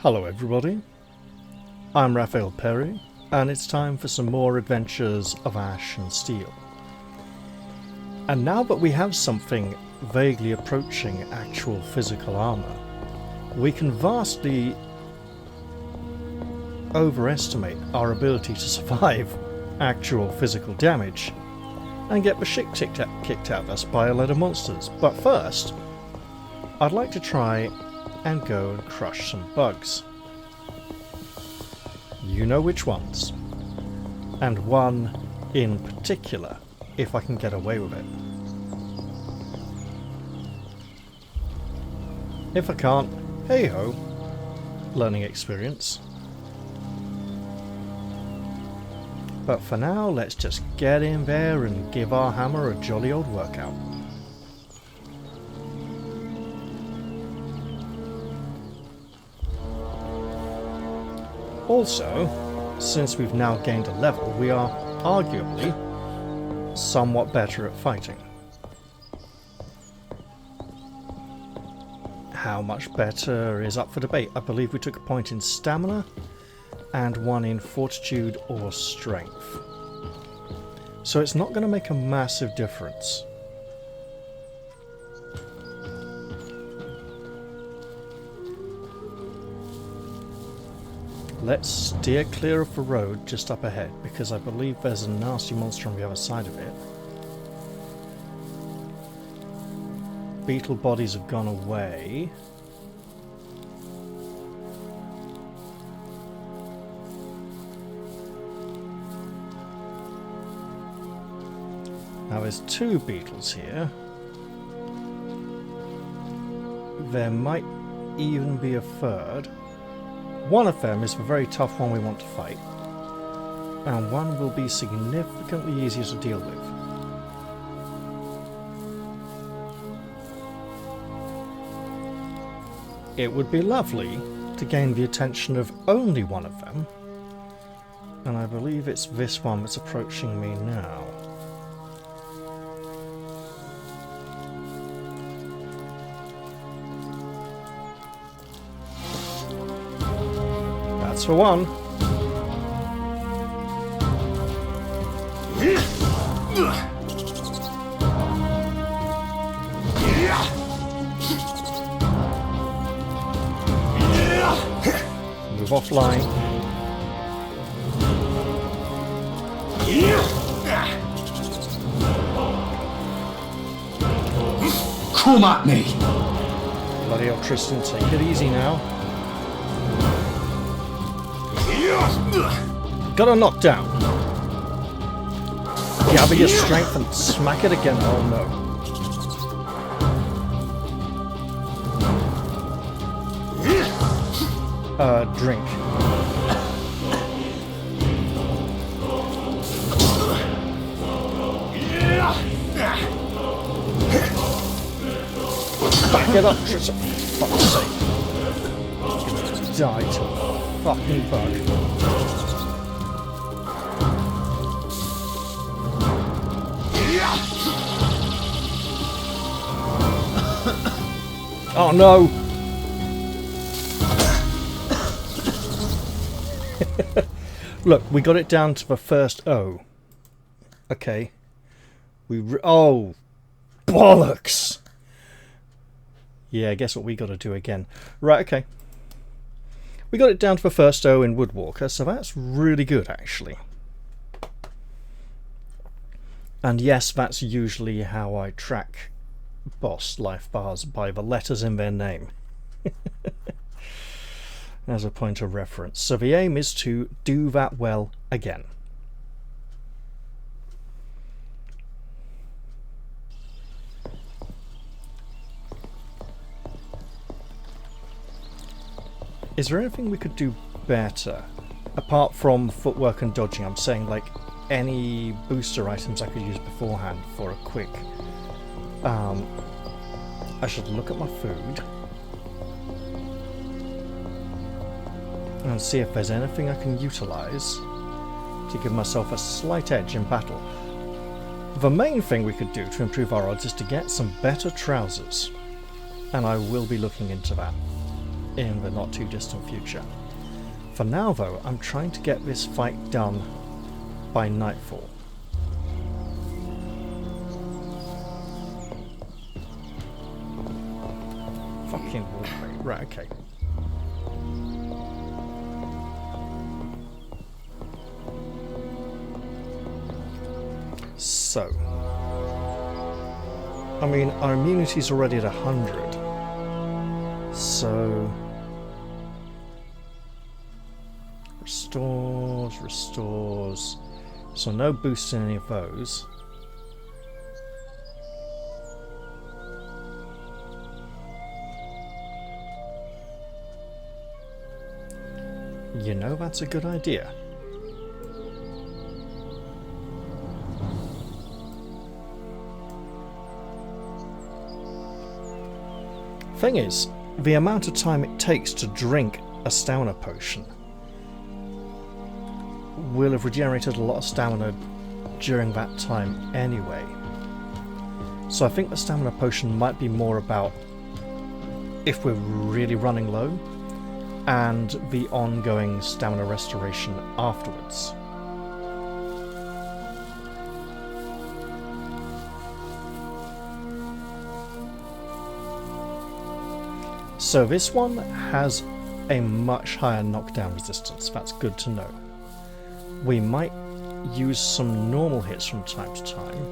Hello everybody, I'm Raphael Perry, and it's time for some more adventures of Ash and Steel. And now that we have something vaguely approaching actual physical armour, we can vastly overestimate our ability to survive actual physical damage and get the shit kicked out of us by a load of monsters. But first, I'd like to try and go and crush some bugs. You know which ones. And one in particular, if I can get away with it. If I can't, hey ho, learning experience. But for now, let's just get in there and give our hammer a jolly old workout. Also, since we've now gained a level, we are arguably somewhat better at fighting. How much better is up for debate. I believe we took a point in stamina and one in fortitude or strength. So it's not going to make a massive difference. Let's steer clear of the road just up ahead, because I believe there's a nasty monster on the other side of it. Beetle bodies have gone away. Now there's two beetles here. There might even be a third. One of them is the very tough one we want to fight, and one will be significantly easier to deal with. It would be lovely to gain the attention of only one of them, and I believe it's this one that's approaching me now. That's for one. Move offline. Come at me! Bloody hell, Tristan, take it easy now. Got a knockdown. Gather your strength and smack it again. Oh no. Drink. Back it up, Tristan. Fuck's sake. Die to a fucking bug. Oh no! Look, we got it down to the first O. Okay. Oh! Bollocks! Yeah, guess what we got to do again. Right, okay. We got it down to the first O in Woodwalker, so that's really good, actually. And yes, that's usually how I track boss life bars, by the letters in their name. As a point of reference. So the aim is to do that well again. Is there anything we could do better? Apart from footwork and dodging, I'm saying like any booster items I could use beforehand for a quick... I should look at my food and see if there's anything I can utilise to give myself a slight edge in battle. The main thing we could do to improve our odds is to get some better trousers, and I will be looking into that. in the not too distant future. For now though, I'm trying to get this fight done by nightfall. Fucking walkway. Right, okay. So, I mean, our immunity's already at 100. So, restores. So no boost in any of those. You know, that's a good idea. Thing is, the amount of time it takes to drink a stamina potion will have regenerated a lot of stamina during that time anyway. So I think the stamina potion might be more about if we're really running low, and the ongoing stamina restoration afterwards. So this one has a much higher knockdown resistance. That's good to know. We might use some normal hits from time to time.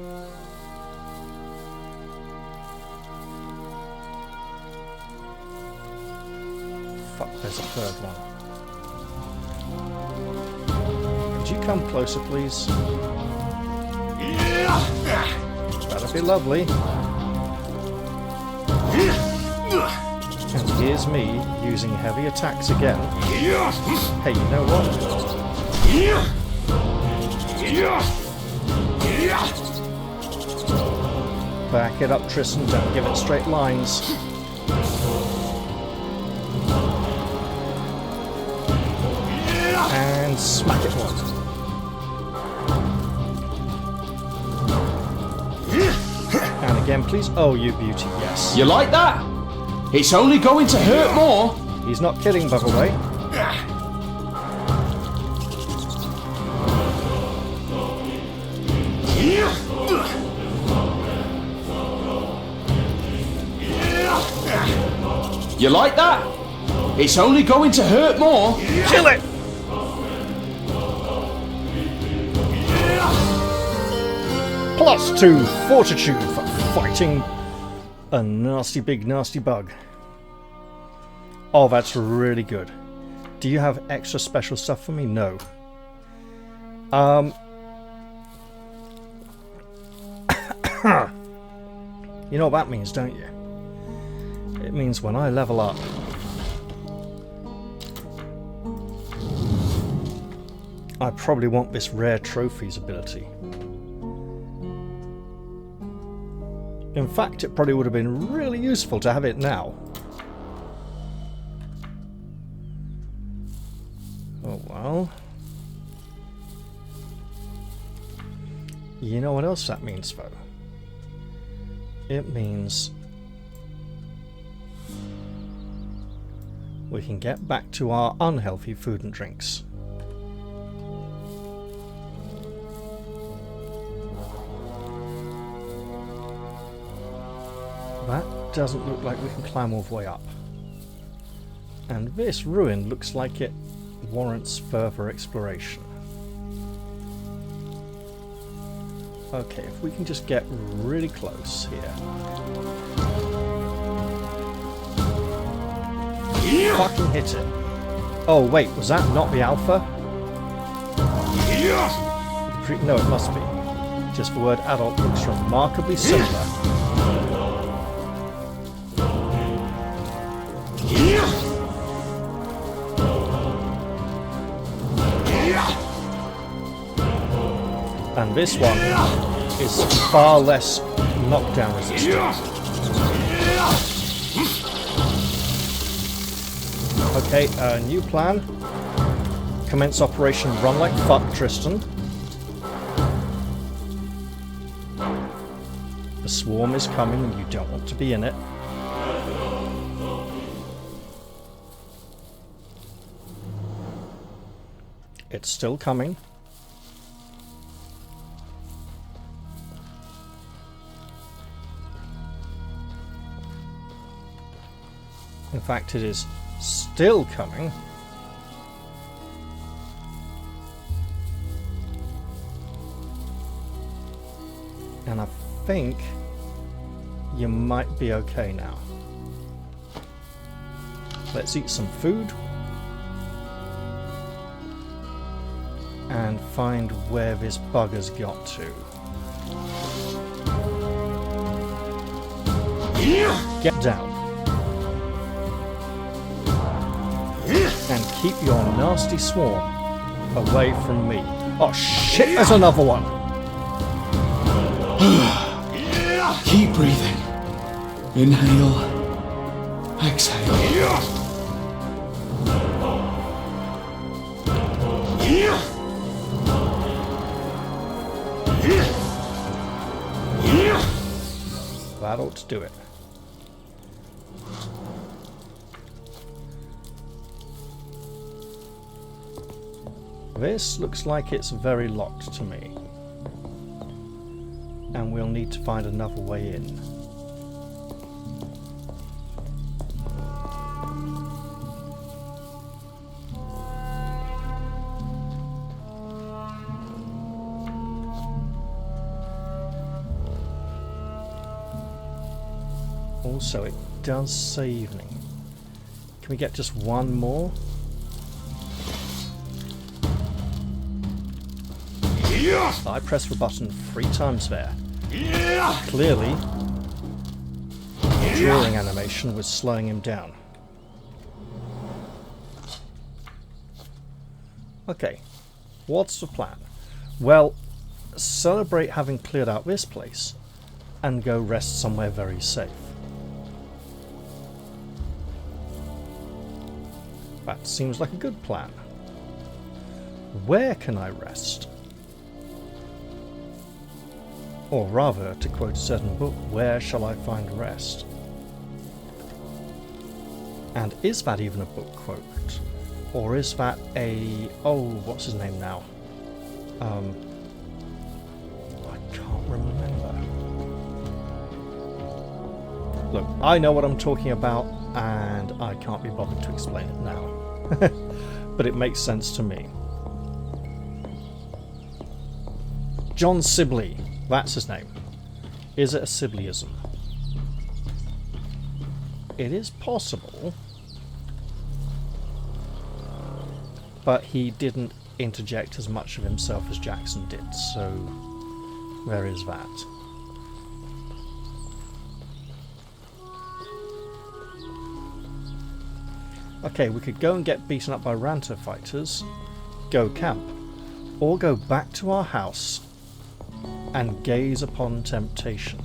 Fuck, there's a third one. Could you come closer, please? That'd be lovely. And here's me using heavy attacks again. Hey, you know what? Back it up, Tristan. Don't give it straight lines. And smack it one. And again, please. Oh, you beauty, yes. You like that? It's only going to hurt more. He's not kidding, by the way. You like that? It's only going to hurt more. Kill it! +2 fortitude for fighting a nasty big nasty bug. Oh, that's really good. Do you have extra special stuff for me? No. You know what that means, don't you? It means when I level up, I probably want this rare trophies ability. In fact, it probably would have been really useful to have it now. Oh well. You know what else that means, though? It means we can get back to our unhealthy food and drinks. That doesn't look like we can climb all the way up. And this ruin looks like it warrants further exploration. Okay, if we can just get really close here. Fucking hit it. Oh wait, was that not the Alpha? No, it must be. Just the word adult looks remarkably similar. And this one is far less knockdown resistant. Okay, new plan. Commence operation Run Like Fuck, Tristan. The swarm is coming and you don't want to be in it. It's still coming. In fact, it is still coming. And I think you might be okay now. Let's eat some food and find where this bugger's got to. Get down. And keep your nasty swarm away from me. Oh shit, there's another one! Keep breathing. Inhale. Exhale. That ought to do it. This looks like it's very locked to me. And we'll need to find another way in. Also, it does say evening. Can we get just one more? I pressed the button 3 times there. Clearly, the drawing animation was slowing him down. Okay, what's the plan? Well, celebrate having cleared out this place and go rest somewhere very safe. That seems like a good plan. Where can I rest? Or rather, to quote a certain book, where shall I find rest? And is that even a book quote? Or is that a... oh, what's his name now? I can't remember. Look, I know what I'm talking about, and I can't be bothered to explain it now. But it makes sense to me. John Sibley. That's his name. Is it a Sibleyism? It is possible. But he didn't interject as much of himself as Jackson did, so there is that. Okay, we could go and get beaten up by Ranter fighters, go camp, or go back to our house and gaze upon temptation.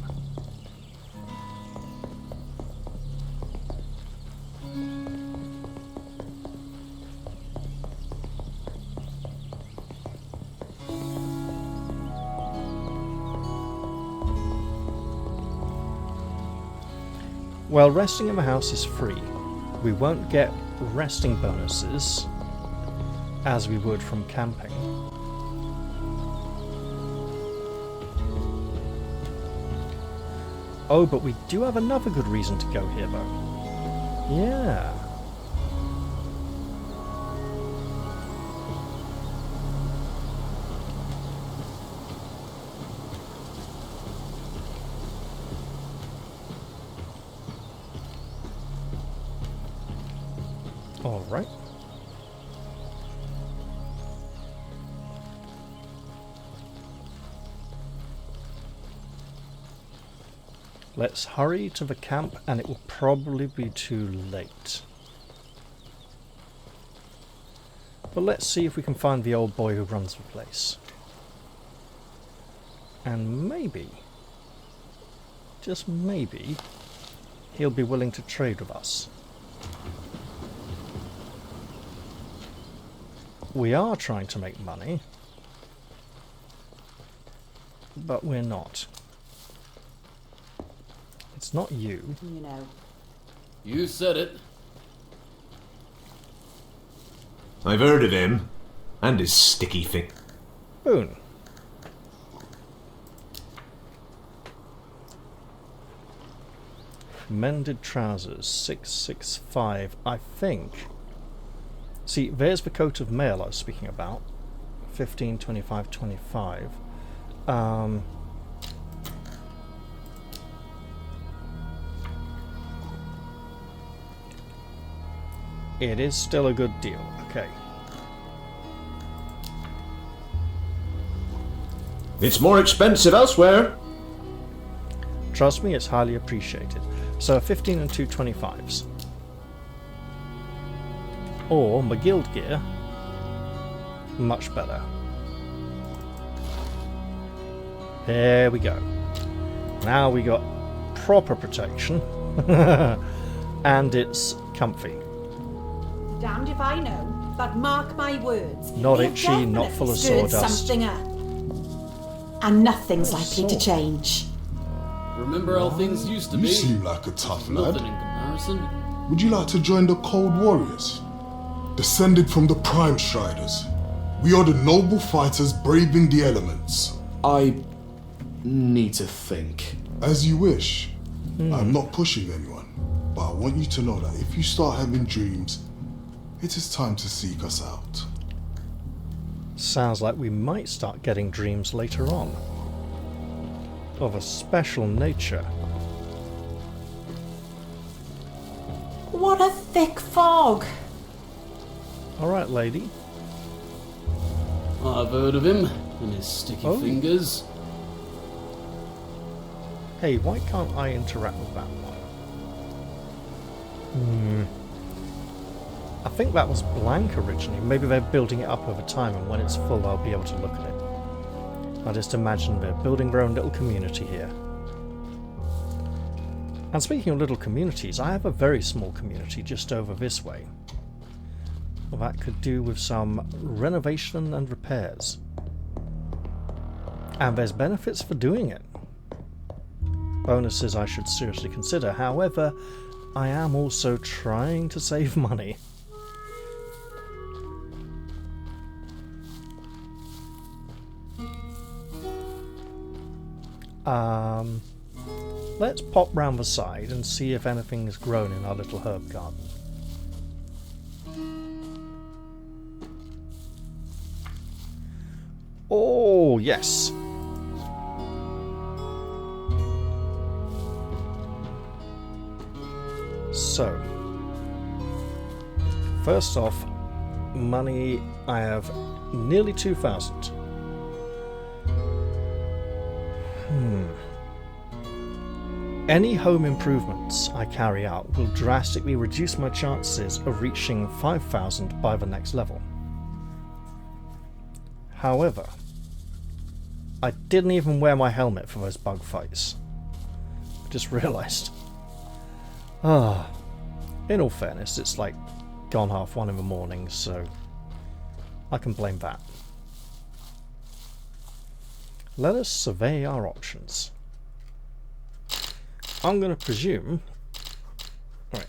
Well, resting in the house is free. We won't get resting bonuses as we would from camping. Oh, but we do have another good reason to go here, though. Yeah. All right. Let's hurry to the camp, and it will probably be too late. But let's see if we can find the old boy who runs the place. And maybe, just maybe, he'll be willing to trade with us. We are trying to make money, but we're not. It's not you. You know. You said it. I've heard of him. And his sticky thing. Boon. Mended trousers, 665. I think. See, there's the coat of mail I was speaking about. 15, 25, 25. It is still a good deal. Okay. It's more expensive elsewhere. Trust me, it's highly appreciated. So 15 and 2 25s. Or my guild gear. Much better. There we go. Now we got proper protection. And it's comfy. Damned if I know, but mark my words. Not they've itchy, not full of definitely stirred sawdust. something up. And nothing's likely to change. Remember how things used to You be? seem like a tough lad. Nothing in comparison. Would you like to join the Cold Warriors? Descended from the Prime Striders. We are the noble fighters braving the elements. I need to think. As you wish. I'm not pushing anyone, but I want you to know that if you start having dreams, it is time to seek us out. Sounds like we might start getting dreams later on. Of a special nature. What a thick fog. Alright, lady. I've heard of him and his sticky Oh. fingers. Hey, why can't I interact with that one? I think that was blank originally. Maybe they're building it up over time, and when it's full I'll be able to look at it. I just imagine they're building their own little community here. And speaking of little communities, I have a very small community just over this way. Well, that could do with some renovation and repairs. And there's benefits for doing it. Bonuses I should seriously consider. However, I am also trying to save money. Let's pop round the side and see if anything has grown in our little herb garden. Oh, yes. So, first off, money, I have nearly 2,000. Any home improvements I carry out will drastically reduce my chances of reaching 5,000 by the next level. However, I didn't even wear my helmet for those bug fights. I just realised. In all fairness, it's like gone 1:30 in the morning, so I can blame that. Let us survey our options. I'm going to presume... Right.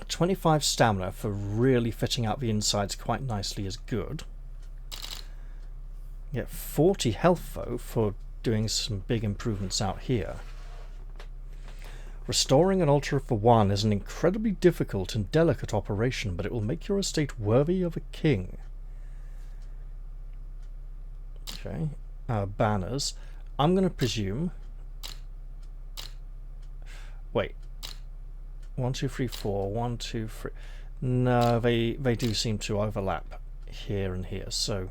25 stamina for really fitting out the insides quite nicely is good. Get 40 health though for doing some big improvements out here. Restoring an altar for one is an incredibly difficult and delicate operation, but it will make your estate worthy of a king. Okay, banners. I'm going to presume... Wait. 1, 2, 3, 4. 1, 2, 3. No, they do seem to overlap here and here, so...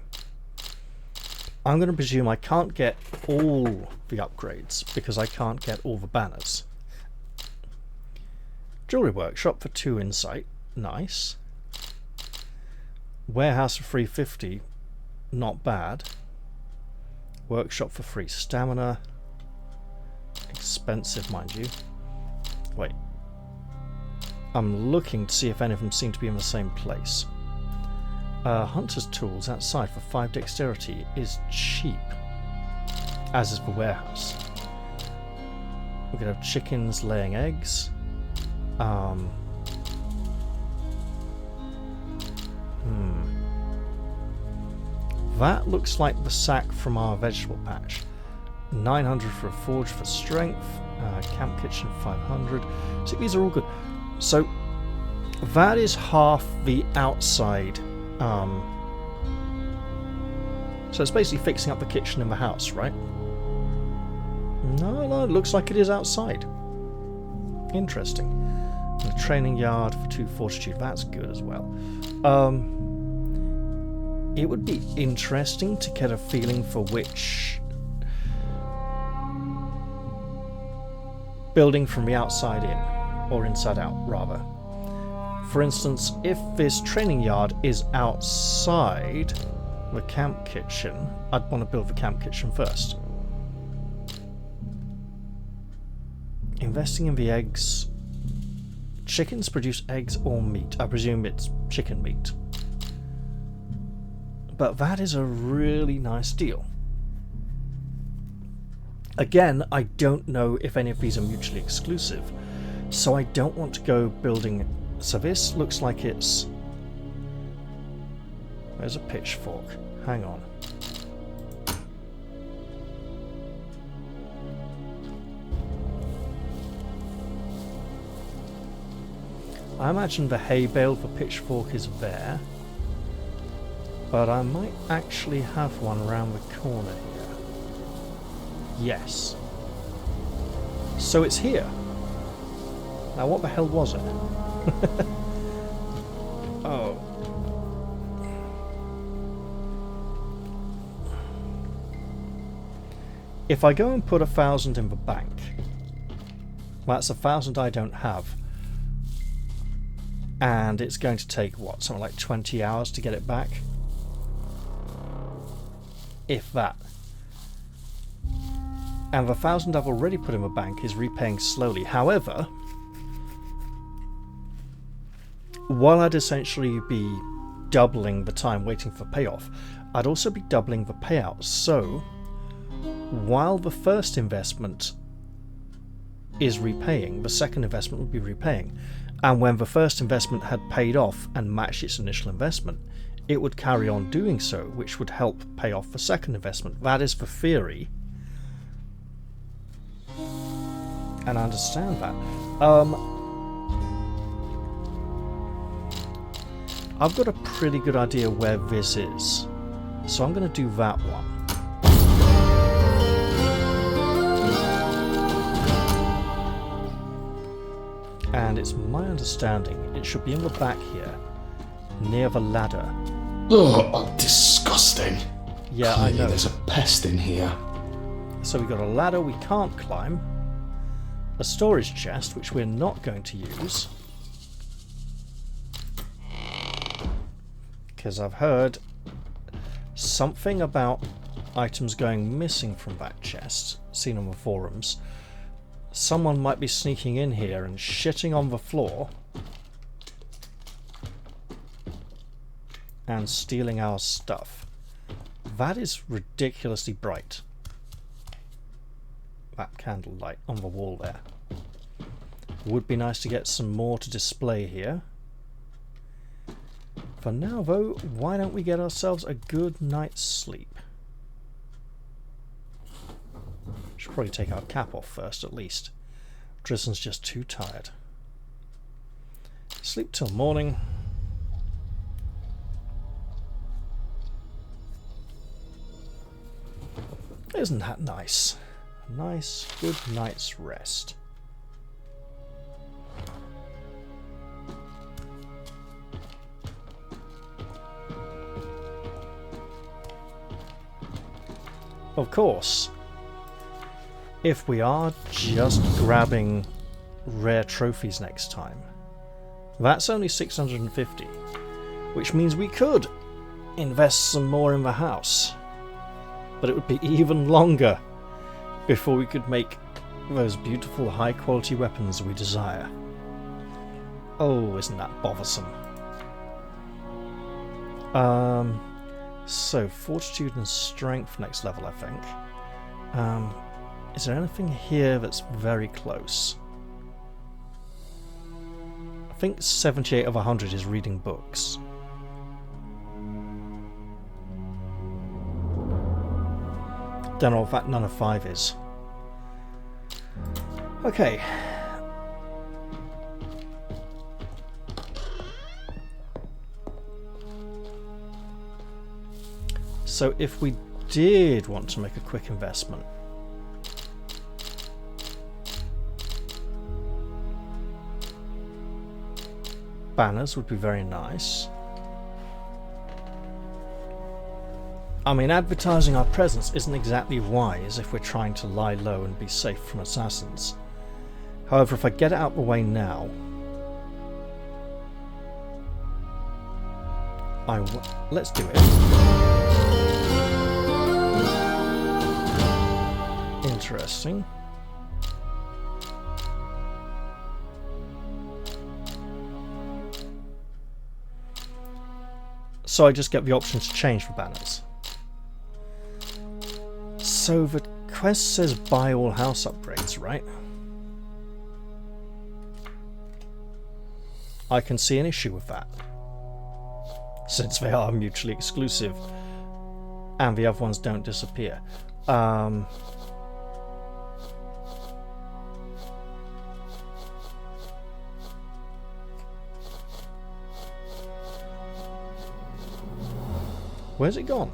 I'm going to presume I can't get all the upgrades, because I can't get all the banners. Jewelry workshop for 2 insight. Nice. Warehouse for 350. Not bad. Workshop for 3 stamina. Expensive, mind you. Wait. I'm looking to see if any of them seem to be in the same place. Hunter's tools outside for 5 dexterity is cheap. As is the warehouse. We could have chickens laying eggs. That looks like the sack from our vegetable patch. 900 for a forge for strength. Camp kitchen 500. So these are all good. So that is half the outside. So it's basically fixing up the kitchen in the house, right? No, it looks like it is outside. Interesting. And a training yard for 2 fortitude. That's good as well. It would be interesting to get a feeling for which building from the outside in, or inside out, rather. For instance, if this training yard is outside the camp kitchen, I'd want to build the camp kitchen first. Investing in the eggs. Chickens produce eggs or meat. I presume it's chicken meat. But that is a really nice deal. Again, I don't know if any of these are mutually exclusive, so I don't want to go building. So this looks like it's... There's a pitchfork. Hang on. I imagine the hay bale for pitchfork is there, but I might actually have one around the corner here. Yes. So it's here. Now what the hell was it? Oh. If I go and put 1,000 in the bank, that's 1,000 I don't have. And it's going to take, what, something like 20 hours to get it back? If that. And the 1,000 I've already put in the bank is repaying slowly. However, while I'd essentially be doubling the time waiting for payoff, I'd also be doubling the payouts. So, while the first investment is repaying, the second investment would be repaying. And when the first investment had paid off and matched its initial investment, it would carry on doing so, which would help pay off the second investment. That is the theory. And I understand that. I've got a pretty good idea where this is, so I'm going to do that one. And it's my understanding it should be in the back here, near the ladder. Oh, disgusting. Yeah, Clearly I know. There's a pest in here. So we've got a ladder we can't climb, a storage chest which we're not going to use, because I've heard something about items going missing from that chest, seen on the forums. Someone might be sneaking in here and shitting on the floor and stealing our stuff. That is ridiculously bright. That candlelight on the wall there. Would be nice to get some more to display here. For now though, why don't we get ourselves a good night's sleep? Should probably take our cap off first at least. Tristan's just too tired. Sleep till morning. Isn't that nice? A nice, good night's rest. Of course, if we are just grabbing rare trophies next time, that's only 650, which means we could invest some more in the house, but it would be even longer before we could make those beautiful high quality weapons we desire. Oh, isn't that bothersome? So fortitude and strength next level, I think. Is there anything here that's very close? I think 78 of 100 is reading books. Don't know what none of 5 is. Okay. So if we did want to make a quick investment, banners would be very nice. I mean, advertising our presence isn't exactly wise if we're trying to lie low and be safe from assassins. However, if I get it out the way now, let's do it. Interesting. So I just get the option to change for banners. So the quest says buy all house upgrades, right? I can see an issue with that, since they are mutually exclusive and the other ones don't disappear. Where's it gone?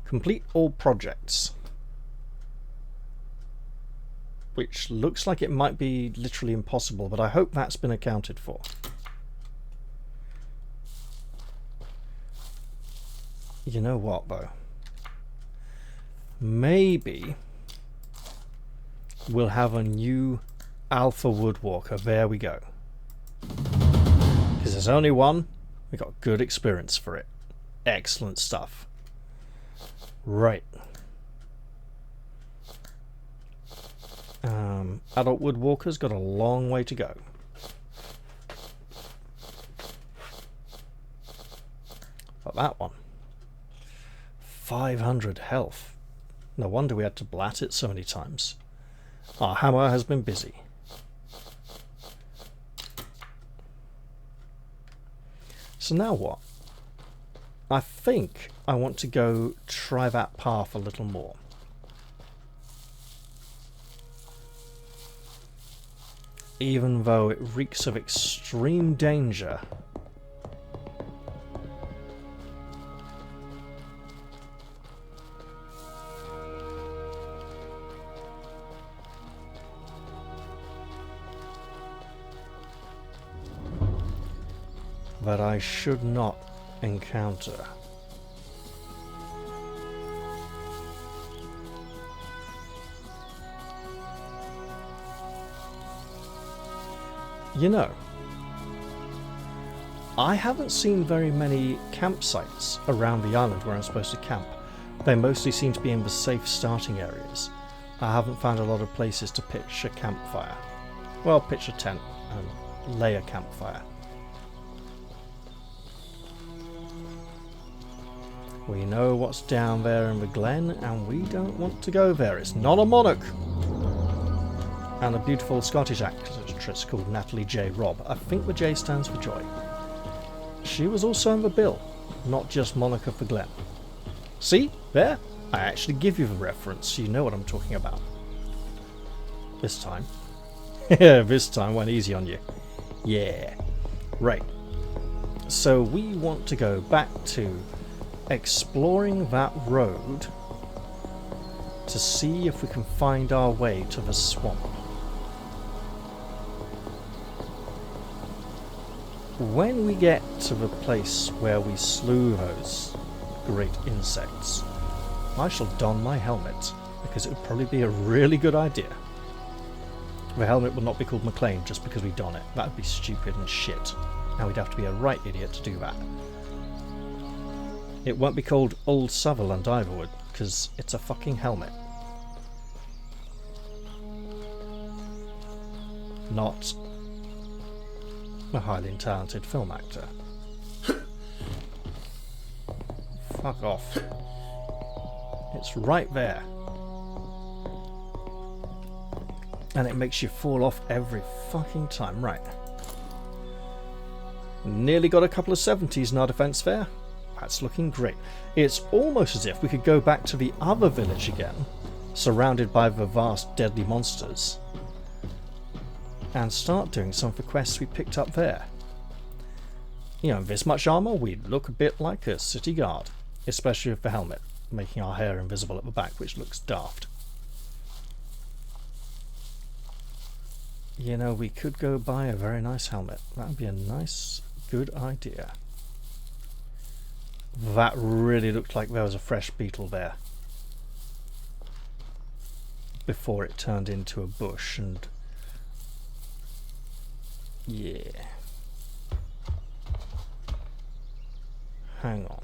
Complete all projects. Which looks like it might be literally impossible, but I hope that's been accounted for. You know what, though? Maybe we'll have a new Alpha Woodwalker. There we go. Because there's only one. We got good experience for it. Excellent stuff. Right. Adult Woodwalker's got a long way to go. But that one. 500 health. No wonder we had to blat it so many times. Our hammer has been busy. So now what? I think I want to go try that path a little more. Even though it reeks of extreme danger. That I should not encounter. You know, I haven't seen very many campsites around the island where I'm supposed to camp. They mostly seem to be in the safe starting areas. I haven't found a lot of places to pitch a campfire. Well, pitch a tent and lay a campfire. We know what's down there in the glen, and we don't want to go there. It's not a monarch. And a beautiful Scottish actress called Natalie J. Robb. I think the J stands for joy. She was also in the bill, not just Monarch of the Glen. See? There? I actually give you the reference, so you know what I'm talking about. This time. Yeah, this time went easy on you. Yeah. Right. So we want to go back to exploring that road to see if we can find our way to the swamp. When we get to the place where we slew those great insects, I shall don my helmet, because it would probably be a really good idea. The helmet would not be called McLean just because we don it. That would be stupid and shit. And we'd have to be a right idiot to do that. It won't be called Old Sutherland either, because it's a fucking helmet. Not a highly talented film actor. Fuck off. It's right there. And it makes you fall off every fucking time. Right. Nearly got a couple of 70s in our defence there. That's looking great. It's almost as if we could go back to the other village again, surrounded by the vast deadly monsters, and start doing some of the quests we picked up there. You know, in this much armour, we'd look a bit like a city guard, especially with the helmet, making our hair invisible at the back, which looks daft. You know, we could go buy a very nice helmet. That would be a nice, good idea. That really looked like there was a fresh beetle there before it turned into a bush, and yeah. Hang on.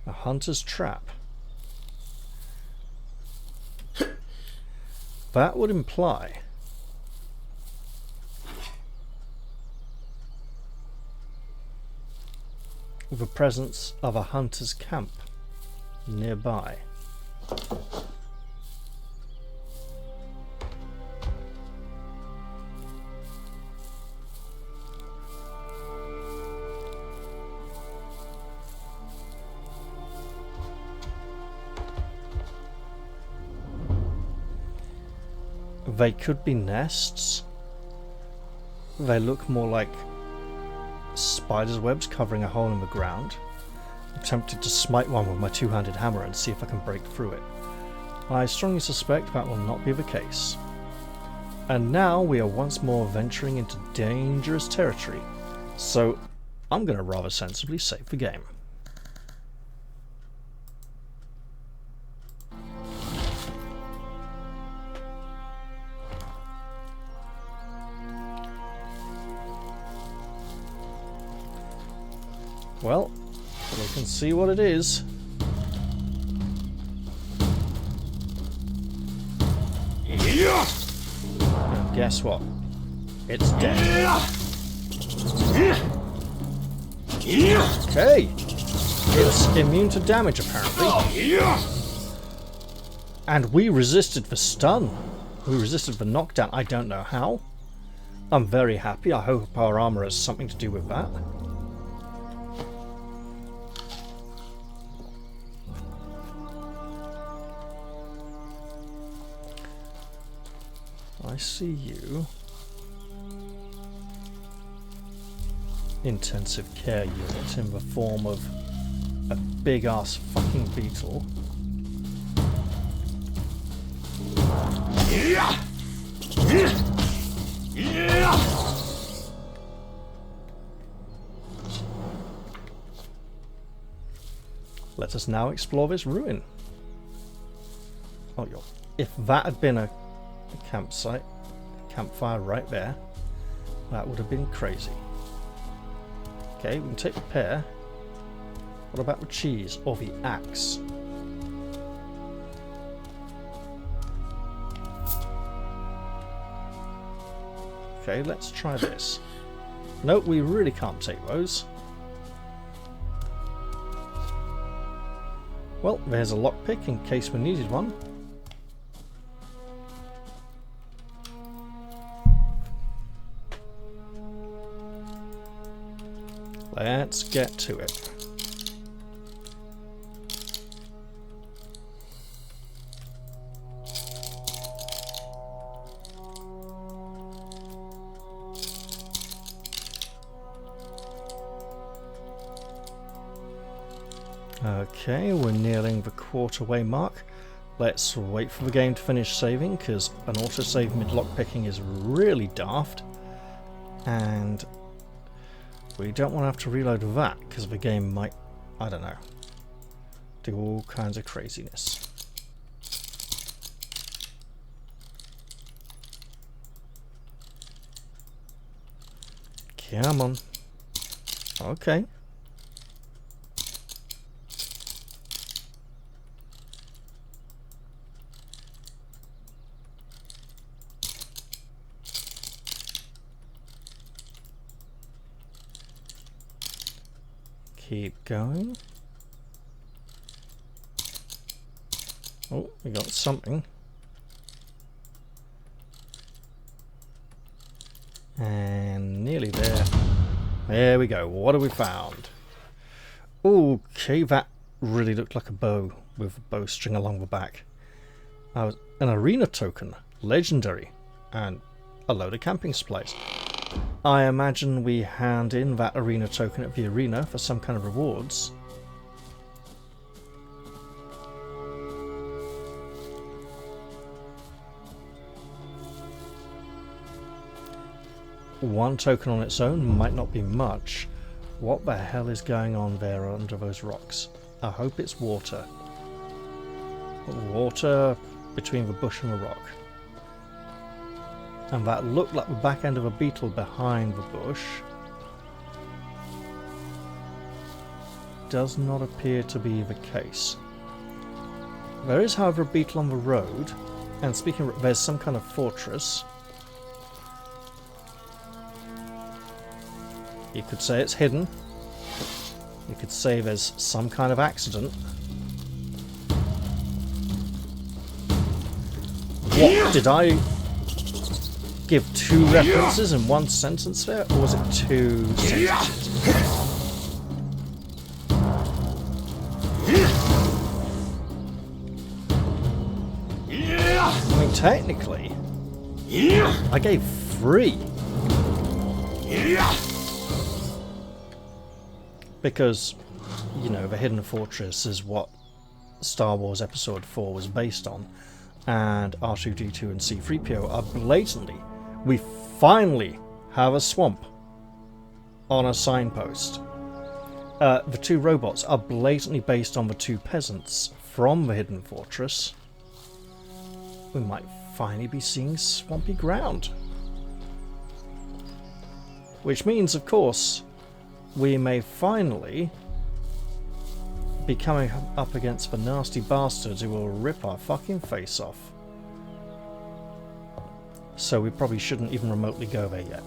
A hunter's trap. That would imply the presence of a hunter's camp nearby. They could be nests. They look more like spider's webs covering a hole in the ground. I'm tempted to smite one with my two-handed hammer and see if I can break through it. I strongly suspect that will not be the case. And now we are once more venturing into dangerous territory, so I'm going to rather sensibly save the game. Well, we can see what it is. And guess what? It's dead. Okay. It's immune to damage, apparently. And we resisted the stun. We resisted the knockdown. I don't know how. I'm very happy. I hope our armor has something to do with that. I see you. Intensive care unit in the form of a big ass fucking beetle. Let us now explore this ruin. Oh, if that had been a campsite, campfire right there, that would have been crazy. Okay, we can take the pear. What about the cheese or the axe? Okay, let's try this. Nope, we really can't take those. Well, there's a lockpick in case we needed one. Let's get to it. Okay, we're nearing the quarter-way mark. Let's wait for the game to finish saving, because an autosave mid-lockpicking is really daft. And we don't want to have to reload that, because the game might, I don't know, do all kinds of craziness. Come on. Okay. Keep going. Oh, we got something. And nearly there. There we go. What have we found? Okay, that really looked like a bow with a bowstring along the back. An arena token, legendary, and a load of camping supplies. I imagine we hand in that arena token at the arena for some kind of rewards. One token on its own might not be much. What the hell is going on there under those rocks? I hope it's water. Water between the bush and the rock. And that looked like the back end of a beetle behind the bush. Does not appear to be the case. There is, however, a beetle on the road. And speaking of, there's some kind of fortress. You could say it's hidden. You could say there's some kind of accident. What? Did I give two references in one sentence there? Or was it two sentences? I mean, technically, I gave 3. Because, you know, the Hidden Fortress is what Star Wars Episode 4 was based on, and R2-D2 and C-3PO are blatantly, we finally have a swamp on a signpost. The 2 robots are blatantly based on the 2 peasants from the Hidden Fortress. We might finally be seeing swampy ground. Which means, of course, we may finally be coming up against the nasty bastards who will rip our fucking face off. So we probably shouldn't even remotely go there yet.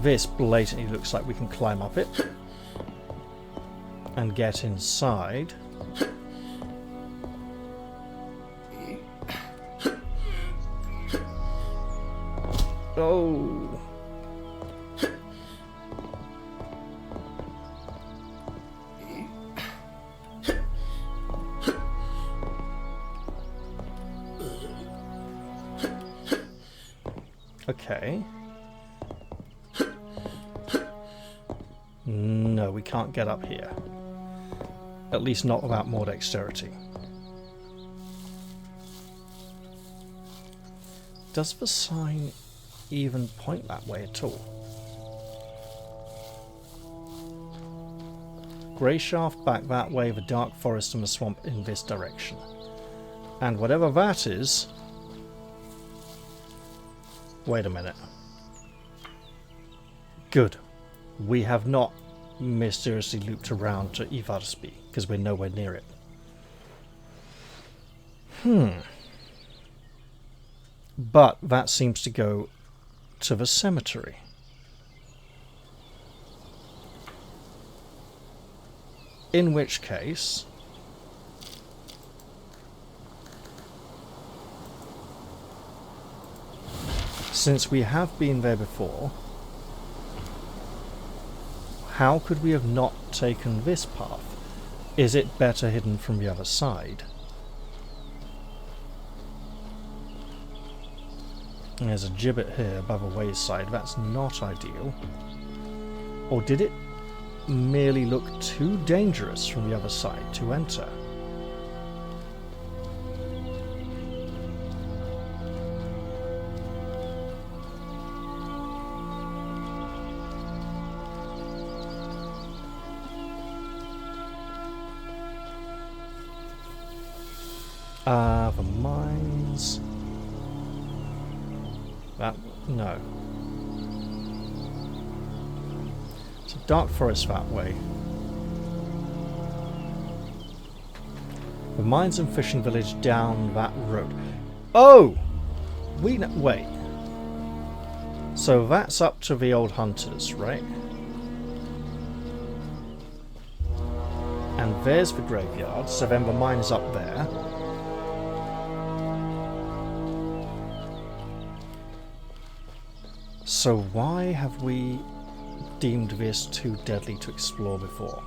This blatantly looks like we can climb up it and get inside. Oh. Okay. No, we can't get up here. At least not without more dexterity. Does the sign even point that way at all? Grey shaft back that way, the dark forest and the swamp in this direction. And whatever that is... Wait a minute. Good. We have not mysteriously looped around to Ivarsby, because we're nowhere near it. But that seems to go to the cemetery. In which case... since we have been there before, how could we have not taken this path? Is it better hidden from the other side? There's a gibbet here above a wayside. That's not ideal. Or did it merely look too dangerous from the other side to enter? The mines... That... no. It's a dark forest that way. The mines and fishing village down that road. Oh! Wait. So that's up to the old hunters, right? And there's the graveyard, so then the mine is up there. So why have we deemed this too deadly to explore before?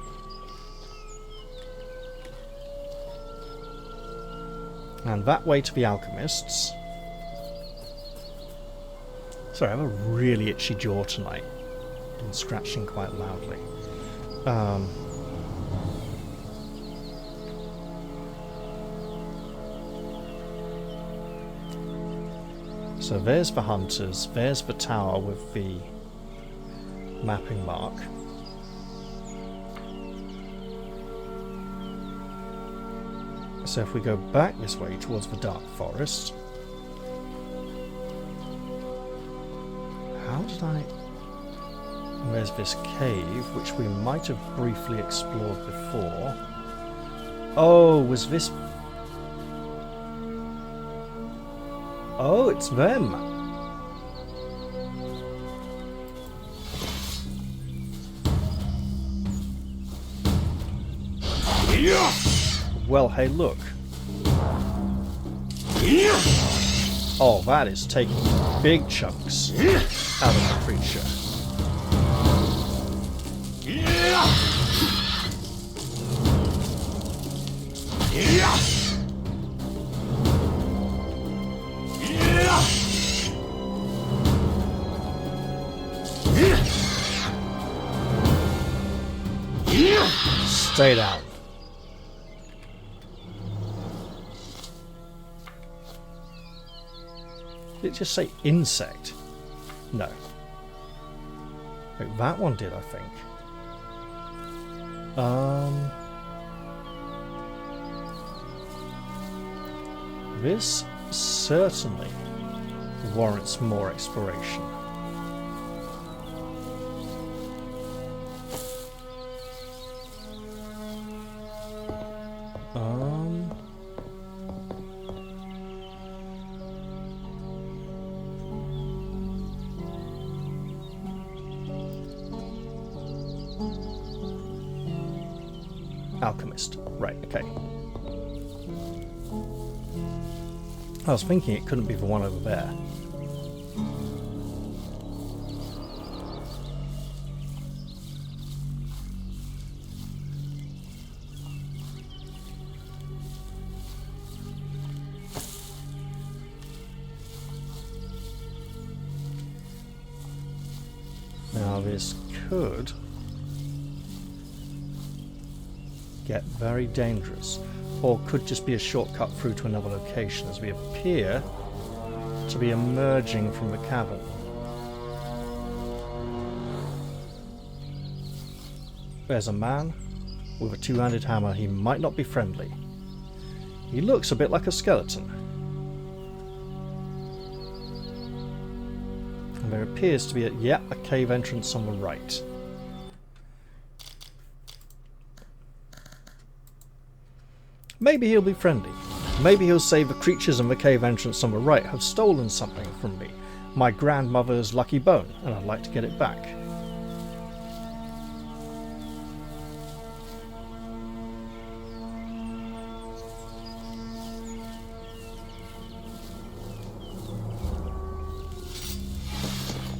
And that way to the alchemists. Sorry, I have a really itchy jaw tonight. Been scratching quite loudly. So there's the hunters, there's the tower with the mapping mark. So if we go back this way towards the dark forest... How did I... There's this cave, which we might have briefly explored before. Oh, was this... Oh, it's them! Well, hey, look. Oh, that is taking big chunks out of the creature. Stay down. Did it just say insect? No. Wait, that one did, I think. This certainly warrants more exploration. Alchemist. Right, okay. I was thinking it couldn't be the one over there. Now this could get very dangerous, or could just be a shortcut through to another location as we appear to be emerging from the cavern. There's a man with a two-handed hammer. He might not be friendly. He looks a bit like a skeleton. And there appears to be a cave entrance on the right. Maybe he'll be friendly. Maybe he'll say the creatures in the cave entrance on the right have stolen something from me. My grandmother's lucky bone, and I'd like to get it back.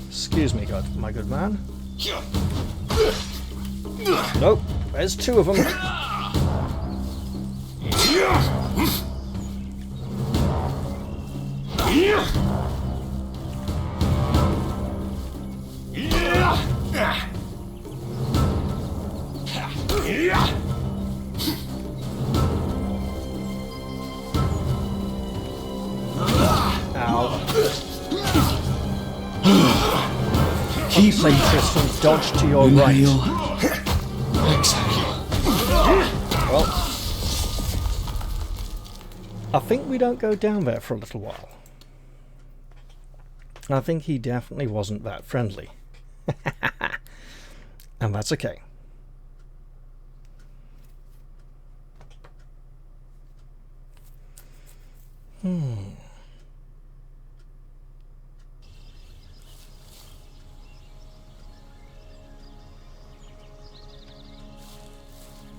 Excuse me, my good man. Nope, there's two of them. Keep playing Tristan, dodge to your right. Well, I think we don't go down there for a little while. I think he definitely wasn't that friendly. And that's okay.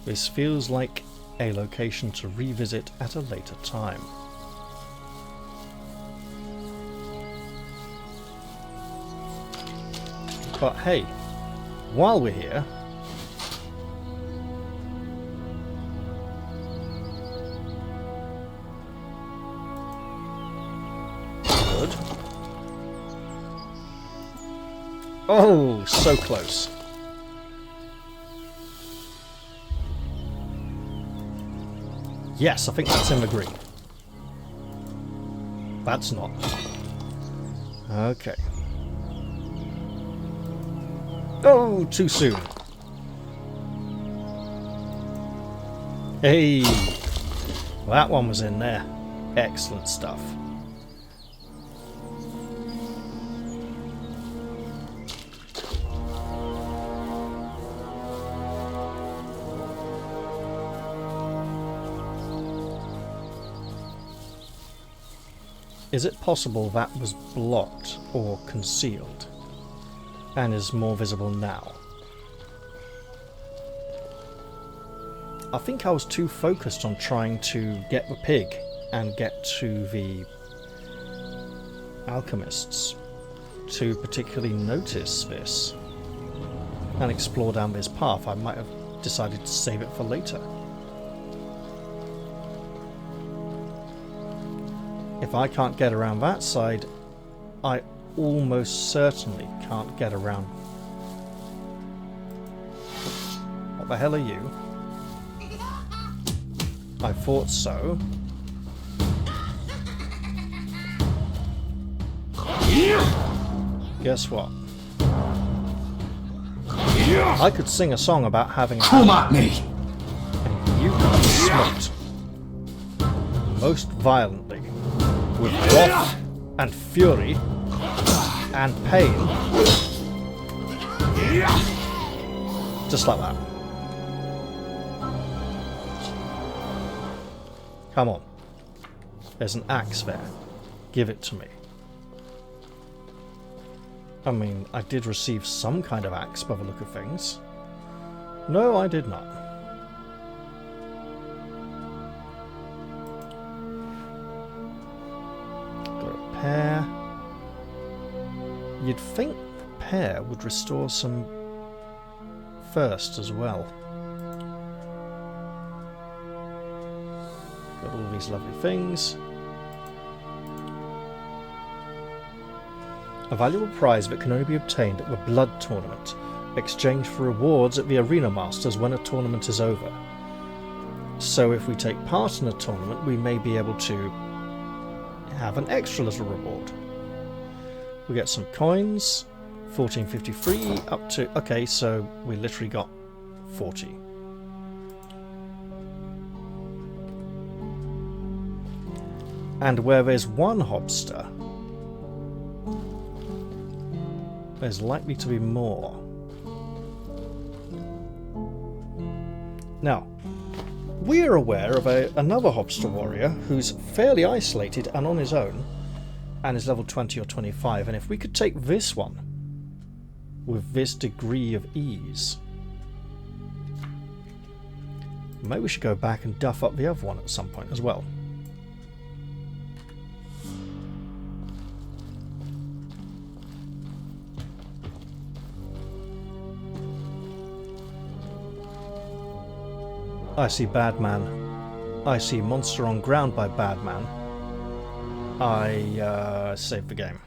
This feels like a location to revisit at a later time. But hey, while we're here, good. Oh, so close. Yes, I think that's in the green. That's not. Okay. Oh, too soon. Hey, that one was in there. Excellent stuff. Is it possible that was blocked or concealed and is more visible now? I think I was too focused on trying to get the pig and get to the alchemists to particularly notice this and explore down this path. I might have decided to save it for later. If I can't get around that side, I almost certainly can't get around. What the hell are you? I thought so. Guess what? I could sing a song about having a Come at me! and you could be smoked. Most violently. With wrath and fury and pain. Just like that. Come on. There's an axe there. Give it to me. I mean, I did receive some kind of axe by the look of things. No, I did not. Pear. You'd think pear would restore some thirst as well. Got all these lovely things. A valuable prize that can only be obtained at the blood tournament, exchanged for rewards at the arena masters when a tournament is over. So if we take part in a tournament, we may be able to have an extra little reward. We get some coins, 1453 up to... Okay, so we literally got 40. And where there's one hobster, there's likely to be more. Now, we're aware of another hobster warrior who's fairly isolated and on his own, and is level 20 or 25, and if we could take this one with this degree of ease, maybe we should go back and duff up the other one at some point as well. I see bad man. I see monster on ground by bad man. I saved the game.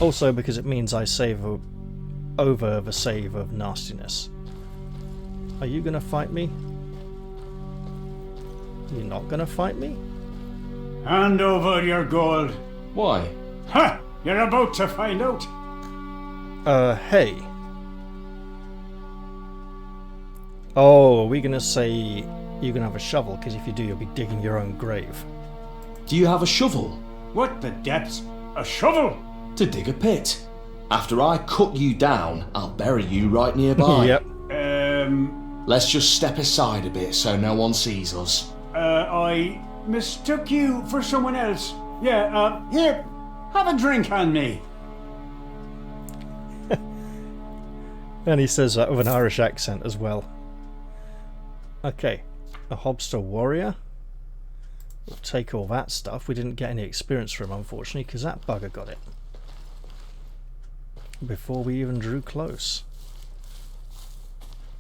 Also because it means I save over the save of nastiness. Are you gonna fight me? You're not gonna fight me? Hand over your gold. Why? Ha! You're about to find out. Hey. Oh, are we gonna say you're gonna have a shovel? Because if you do, you'll be digging your own grave. Do you have a shovel? What the depths? A shovel? To dig a pit. After I cut you down, I'll bury you right nearby. Yep. Let's just step aside a bit so no one sees us. I mistook you for someone else. Yeah, here, have a drink on me. And he says that with an Irish accent as well. Okay, a Hobster warrior. We'll take all that stuff. We didn't get any experience from him, unfortunately, because that bugger got it before we even drew close.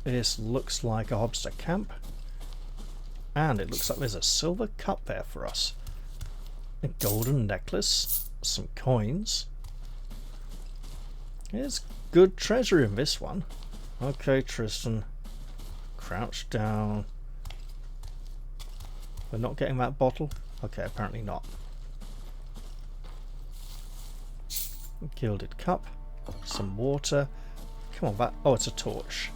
This looks like a Hobster camp, and it looks like there's a silver cup there for us. A golden necklace, some coins. There's good treasure in this one. Okay, Tristan, crouch down. We're not getting that bottle? Okay, apparently not. Gilded cup, some water. Come on, that. Oh, it's a torch.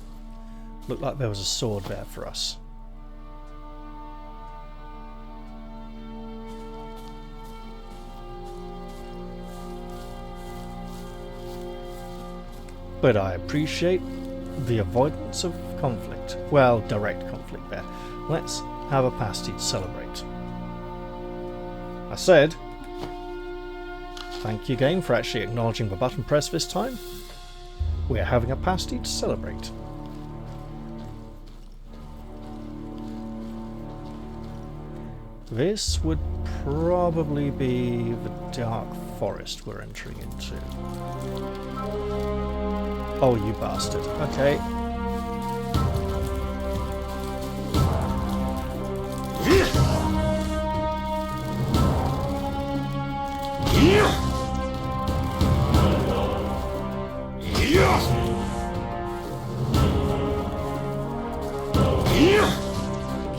Looked like there was a sword there for us. But I appreciate the avoidance of conflict. Well, direct conflict there. Let's have a pasty to celebrate. I said, thank you game for actually acknowledging the button press this time. We're having a pasty to celebrate. This would probably be the dark forest we're entering into. Oh, you bastard. Okay.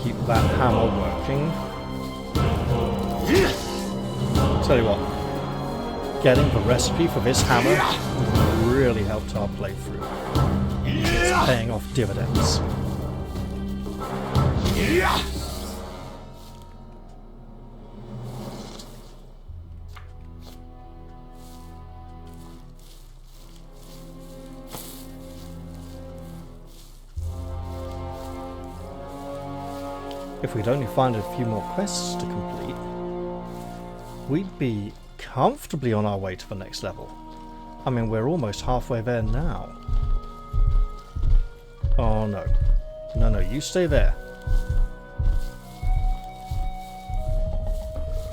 Keep that hammer working. Tell you what, getting the recipe for this hammer really helped our playthrough. It's paying off dividends. If we'd only find a few more quests to complete, we'd be comfortably on our way to the next level. I mean, we're almost halfway there now. Oh no. No, no, you stay there.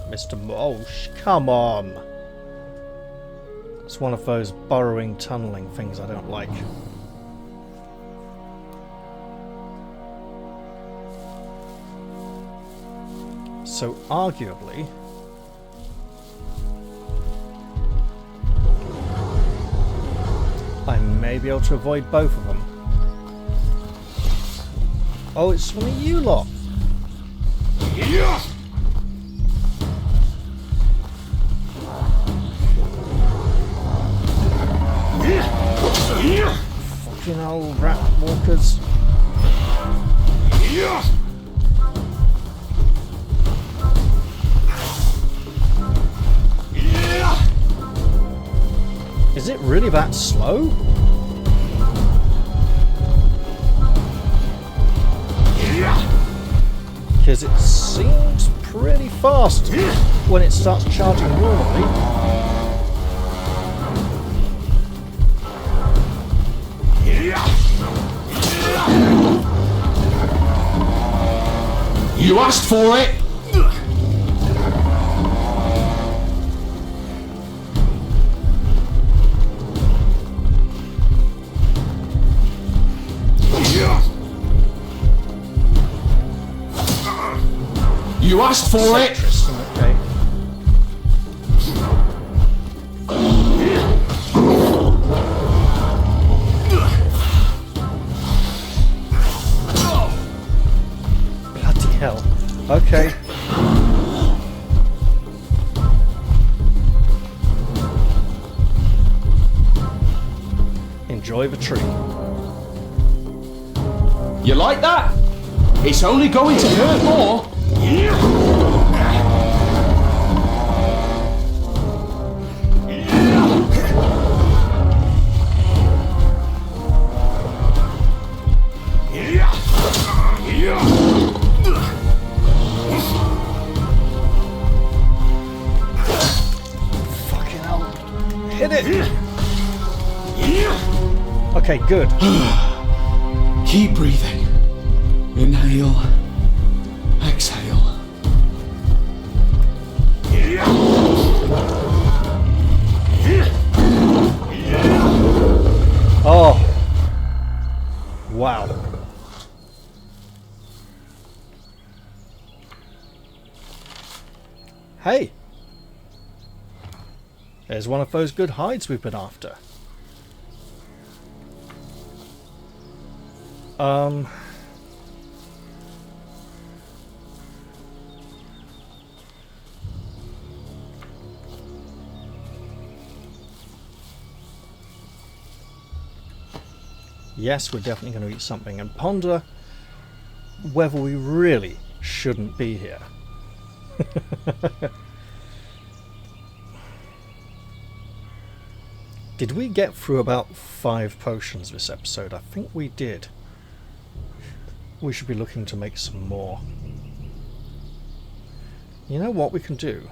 Mr. Mosh, come on! It's one of those burrowing, tunneling things I don't like. So, arguably, I may be able to avoid both of them. Oh, it's one of you lot! Fucking old rat walkers. Is it really that slow? Because it seems pretty fast when it starts charging normally. You asked for it! You asked for it! Tristan, okay. Bloody hell. Okay. Enjoy the tree. You like that? It's only going to hurt more. Okay, good. Keep breathing. Inhale. Exhale. Oh. Wow. Hey. There's one of those good hides we've been after. Yes, we're definitely going to eat something and ponder whether we really shouldn't be here. Did we get through about 5 potions this episode? I think we did. We should be looking to make some more. You know what we can do?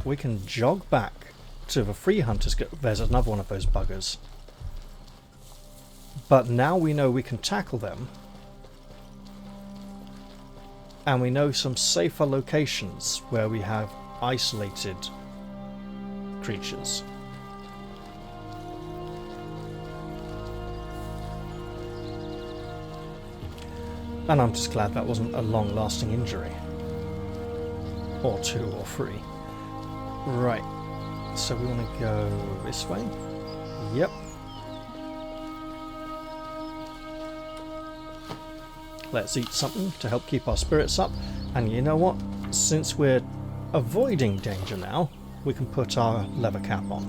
We can jog back to the free hunters. There's another one of those buggers. But now we know we can tackle them. And we know some safer locations where we have isolated creatures. And I'm just glad that wasn't a long-lasting injury. Or 2 or 3. Right. So we want to go this way. Yep. Let's eat something to help keep our spirits up. And you know what? Since we're avoiding danger now, we can put our leather cap on.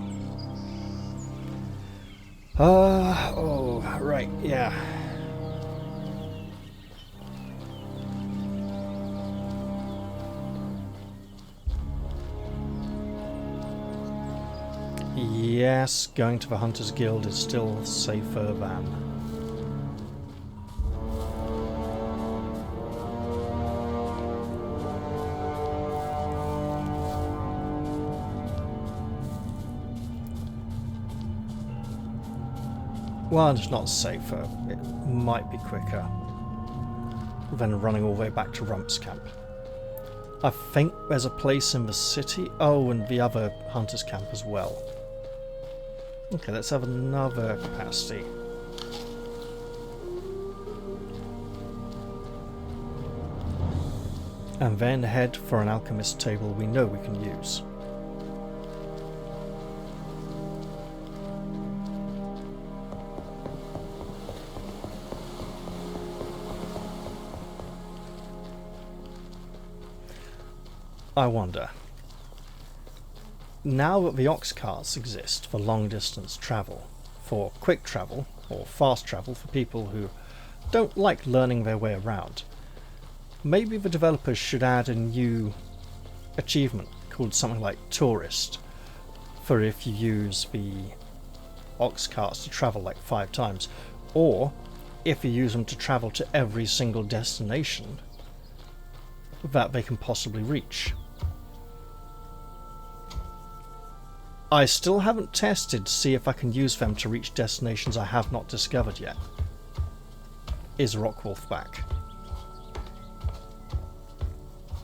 Oh, right, yeah. Yes, going to the Hunters Guild is still safer than... Well, it's not safer. It might be quicker than running all the way back to Rump's camp. I think there's a place in the city. Oh, and the other Hunter's camp as well. Okay, let's have another capacity. And then head for an alchemist table we know we can use. I wonder, now that the ox carts exist for long distance travel, for quick travel or fast travel for people who don't like learning their way around, maybe the developers should add a new achievement called something like tourist, for if you use the ox carts to travel like 5 times, or if you use them to travel to every single destination that they can possibly reach. I still haven't tested to see if I can use them to reach destinations I have not discovered yet. Is Rockwolf back?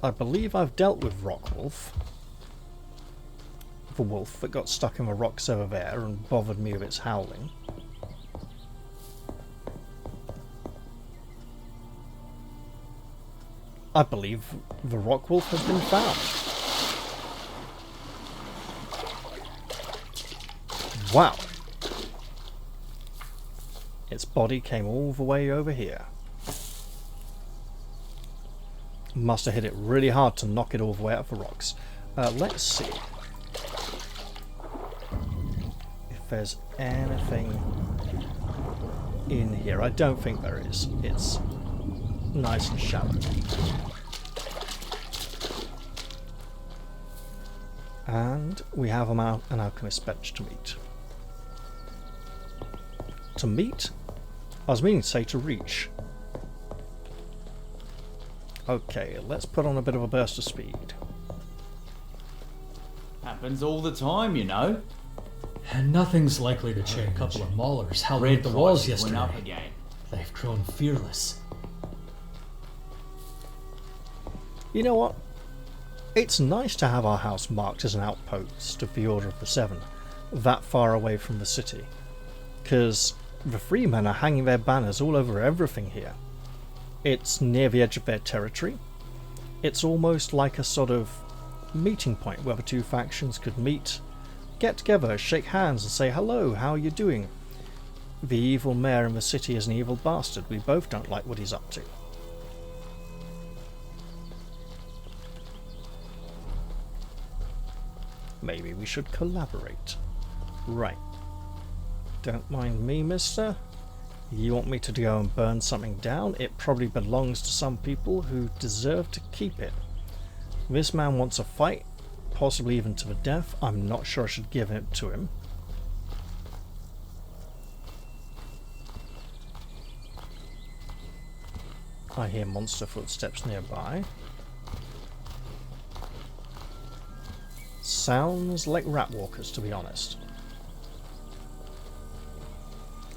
I believe I've dealt with Rockwolf. The wolf that got stuck in the rocks over there and bothered me with its howling. I believe the Rockwolf has been found. Wow. Its body came all the way over here. Must have hit it really hard to knock it all the way out of the rocks. Let's see if there's anything in here. I don't think there is. It's nice and shallow. And we have an alchemist bench to meet. To meet? I was meaning to say to reach. Okay, let's put on a bit of a burst of speed. Happens all the time, you know. And nothing's likely to change. A couple of maulers held Red the walls prices went yesterday. up again. They've grown fearless. You know what? It's nice to have our house marked as an outpost of the Order of the Seven, that far away from the city. Because the Freemen are hanging their banners all over everything here. It's near the edge of their territory. It's almost like a sort of meeting point where the two factions could meet, get together, shake hands and say, hello, how are you doing? The evil mayor in the city is an evil bastard. We both don't like what he's up to. Maybe we should collaborate. Right. Don't mind me, mister. You want me to go and burn something down? It probably belongs to some people who deserve to keep it. This man wants a fight, possibly even to the death. I'm not sure I should give it to him. I hear monster footsteps nearby. Sounds like rat walkers, to be honest.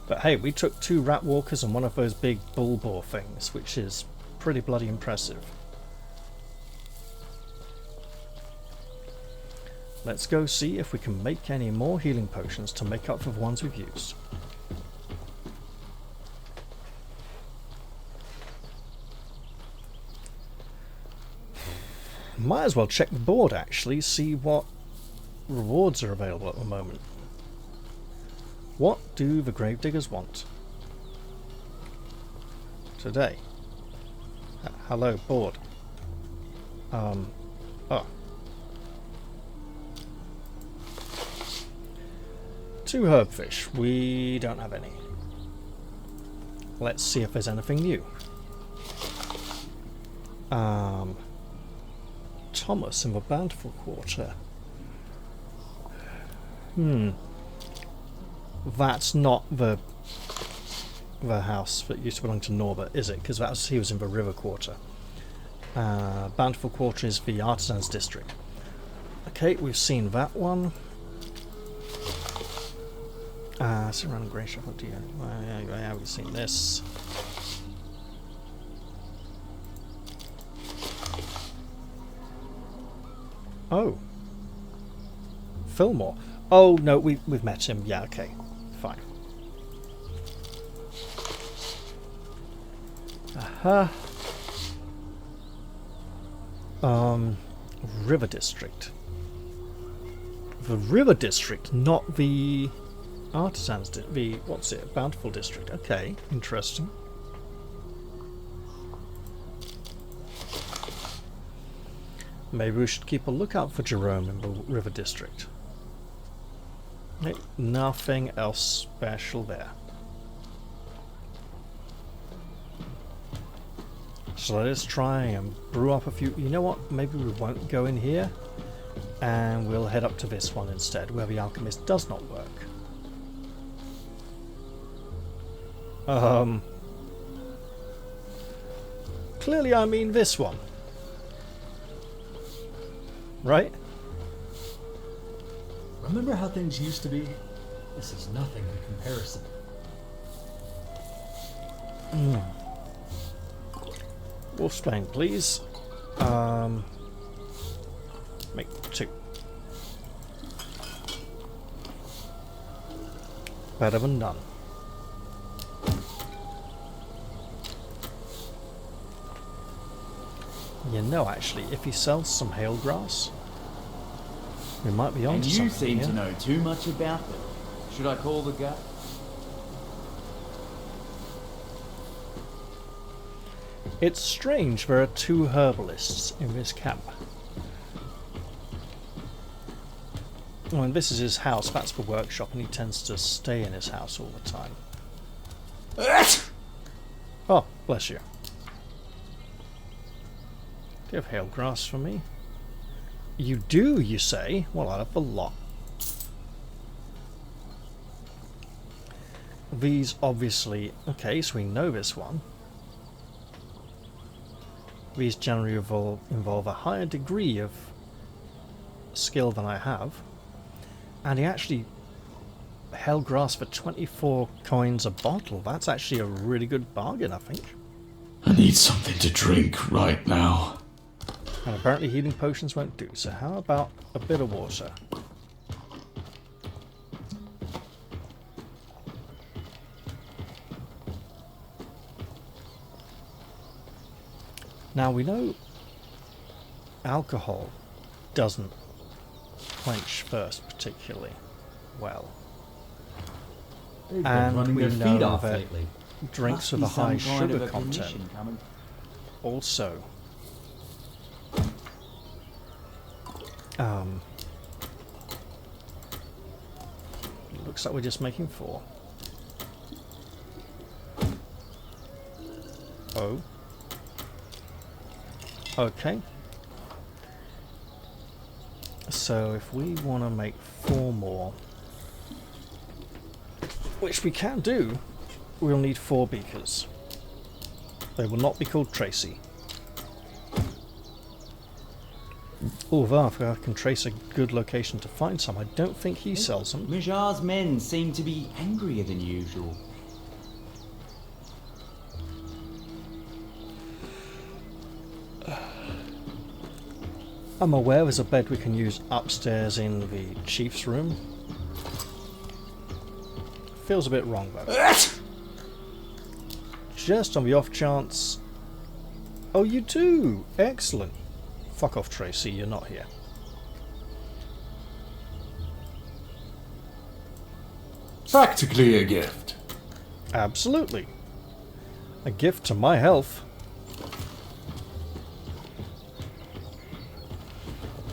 But hey, we took 2 rat walkers and one of those big bull boar things, which is pretty bloody impressive. Let's go see if we can make any more healing potions to make up for the ones we've used. Might as well check the board actually, see what rewards are available at the moment. What do the gravediggers want today? Hello, board. Oh. 2 herbfish. We don't have any. Let's see if there's anything new. Thomas in the Bountiful Quarter. That's not the house that used to belong to Norbert, is it? Because he was in the River Quarter. Bountiful Quarter is the Artisans District. Okay, we've seen that one. Surrounding Grey Shuffle, dear. Yeah, we've seen this. Oh. Fillmore. Oh, no, we've met him. Yeah, okay. Fine. Aha. River District. The River District, not the Artisans, what's it? Bountiful District. Okay, interesting. Maybe we should keep a lookout for Jerome in the River District. Nothing else special there. So let's try and brew up a few. You know what? Maybe we won't go in here, and we'll head up to this one instead, where the alchemist does not work. Clearly, I mean this one, right? Remember how things used to be? This is nothing in comparison. Wolfsbane, please. Make 2. Better than none. You know, actually, if he sells some hail grass, we might be on And to you something seem here. to know too much about them. Should I call the guy? It's strange there are 2 herbalists in this camp. Oh, and this is his house, that's the workshop, and he tends to stay in his house all the time. Oh, bless you. Do you have hail grass for me? You do, you say? Well, I'll have a lot. These obviously... Okay, so we know this one. These generally involve a higher degree of skill than I have. And he actually held grass for 24 coins a bottle. That's actually a really good bargain, I think. I need something to drink right now. And apparently healing potions won't do, so how about a bit of water? Now we know alcohol doesn't quench thirst particularly well. They've been And running we their feet know off that lately. drinks with a high sugar content also looks like we're just making 4. Oh. Okay. So if we want to make 4 more, which we can do, we'll need 4 beakers. They will not be called Tracy. Although if I can trace a good location to find some, I don't think he sells them. Mijar's men seem to be angrier than usual. I'm aware there's a bed we can use upstairs in the chief's room. Feels a bit wrong though. Just on the off chance... Oh, you do! Excellent. Fuck off, Tracy, you're not here. Practically a gift. Absolutely. A gift to my health.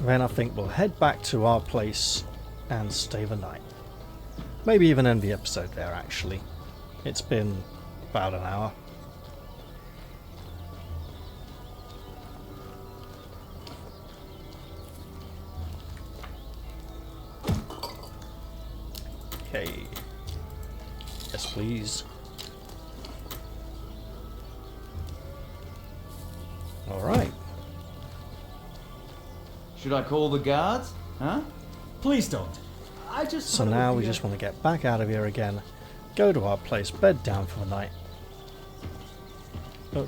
Then I think we'll head back to our place and stay the night. Maybe even end the episode there, actually. It's been about an hour. Okay. Yes, please. Alright. Should I call the guards? Huh? Please don't. I just. So now we just want to get back out of here again, go to our place, bed down for the night.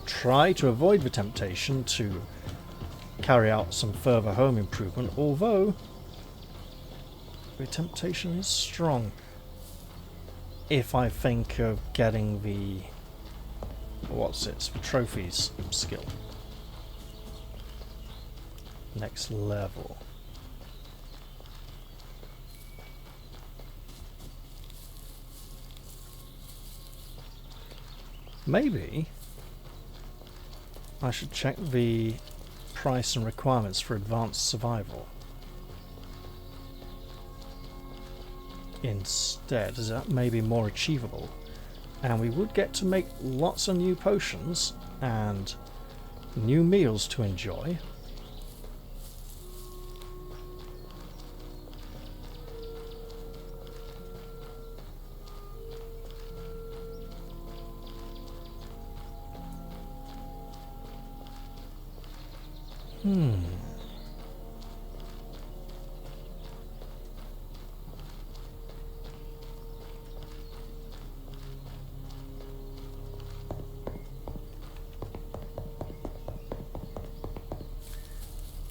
Try to avoid the temptation to carry out some further home improvement, although the temptation is strong. If I think of getting the the trophies skill next level. Maybe I should check the price and requirements for advanced survival instead, as that may be more achievable, and we would get to make lots of new potions and new meals to enjoy.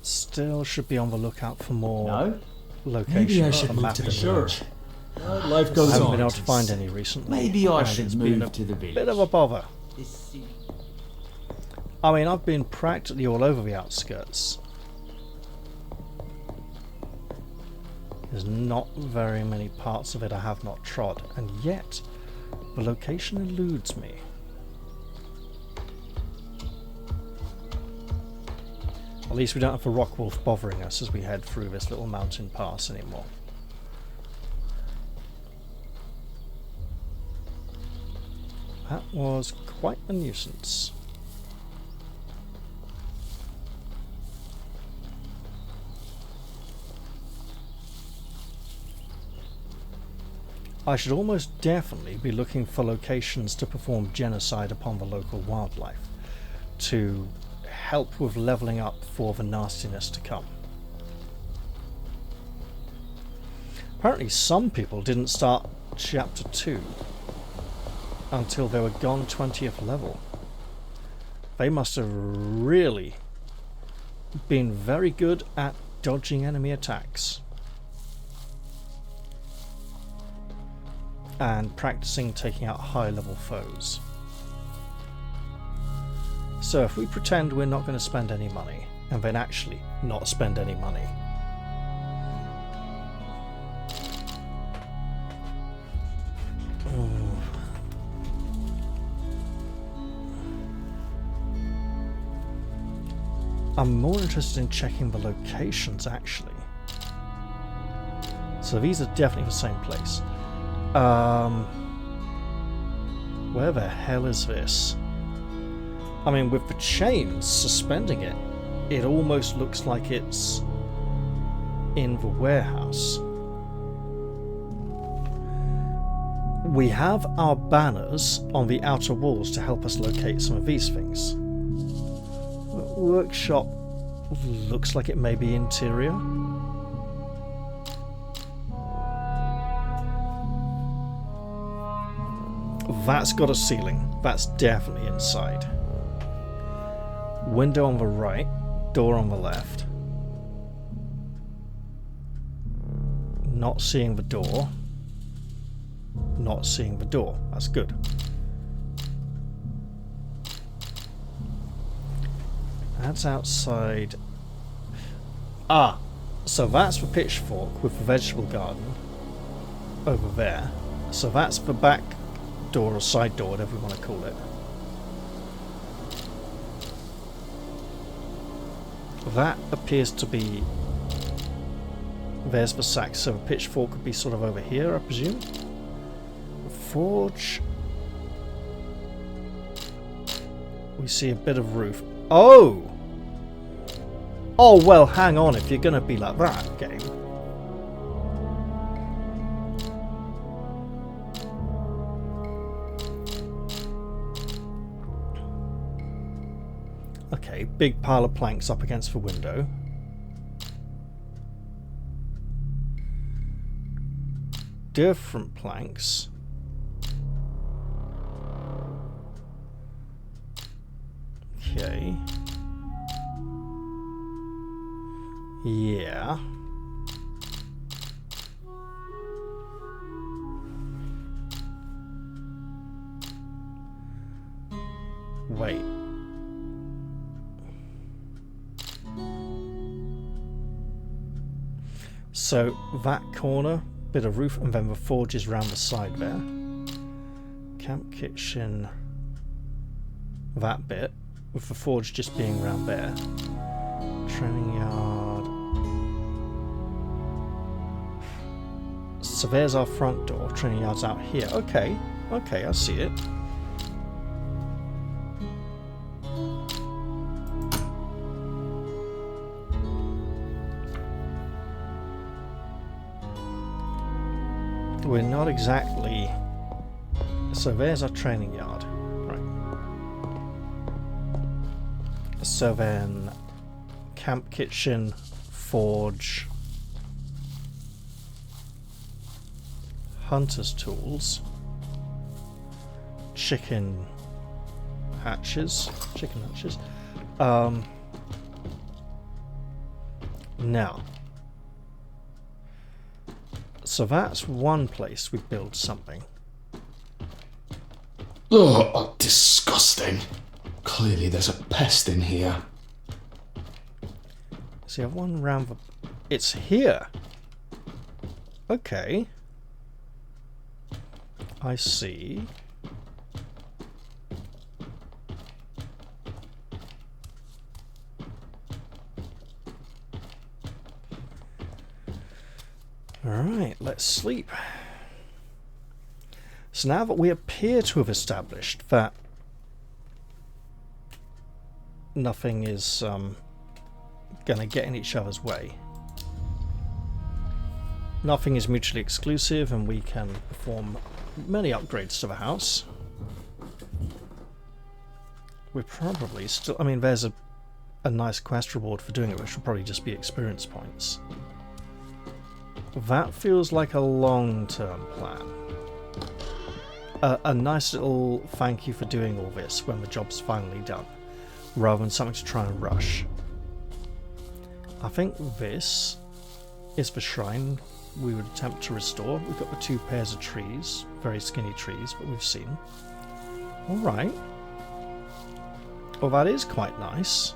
Still should be on the lookout for more locations. Maybe I should on the move map to the as village. well. Life I goes haven't on. been able to find any recently. Maybe I and should it's been move to the village. bit of a bother. This I mean, I've been practically all over the outskirts. There's not very many parts of it I have not trod, and yet the location eludes me. At least we don't have the rock wolf bothering us as we head through this little mountain pass anymore. That was quite a nuisance. I should almost definitely be looking for locations to perform genocide upon the local wildlife, to help with leveling up for the nastiness to come. Apparently some people didn't start chapter 2 until they were gone 20th level. They must have really been very good at dodging enemy attacks and practicing taking out high level foes. So if we pretend we're not going to spend any money and then actually not spend any money, I'm more interested in checking the locations actually. So these are definitely the same place. Where the hell is this? I mean, with the chains suspending it, it almost looks like it's in the warehouse. We have our banners on the outer walls to help us locate some of these things. Workshop looks like it may be interior. That's got a ceiling. That's definitely inside. Window on the right, door on the left. Not seeing the door. Not seeing the door. That's good. That's outside. Ah, so that's the pitchfork with the vegetable garden over there. So that's the back door or side door, whatever you want to call it. That appears to be... There's the sack, so the pitchfork could be sort of over here, I presume. Forge. We see a bit of roof. Oh! Oh, well, hang on, if you're going to be like that, game. Okay, big pile of planks up against the window. Different planks. Okay. Yeah. Wait. So that corner, bit of roof, and then the forge is round the side there. Camp kitchen, that bit, with the forge just being round there. Training yard. So there's our front door. Training yard's out here. Okay, okay, I see it. We're not exactly... So there's our training yard. Right. So then... Camp kitchen, forge, hunter's tools, chicken hatches. Now, so that's one place we build something. Oh, disgusting. Clearly there's a pest in here. So you have one round the... It's here. Okay. I see. Alright, let's sleep. So now that we appear to have established that nothing is going to get in each other's way. Nothing is mutually exclusive and we can perform many upgrades to the house. We're probably still... I mean, there's a a nice quest reward for doing it, which will probably just be experience points. That feels like a long-term plan. A nice little thank you for doing all this when the job's finally done, rather than something to try and rush. I think this is the shrine we would attempt to restore. We've got the 2 pairs of trees, very skinny trees, but we've seen. Alright. Well, that is quite nice.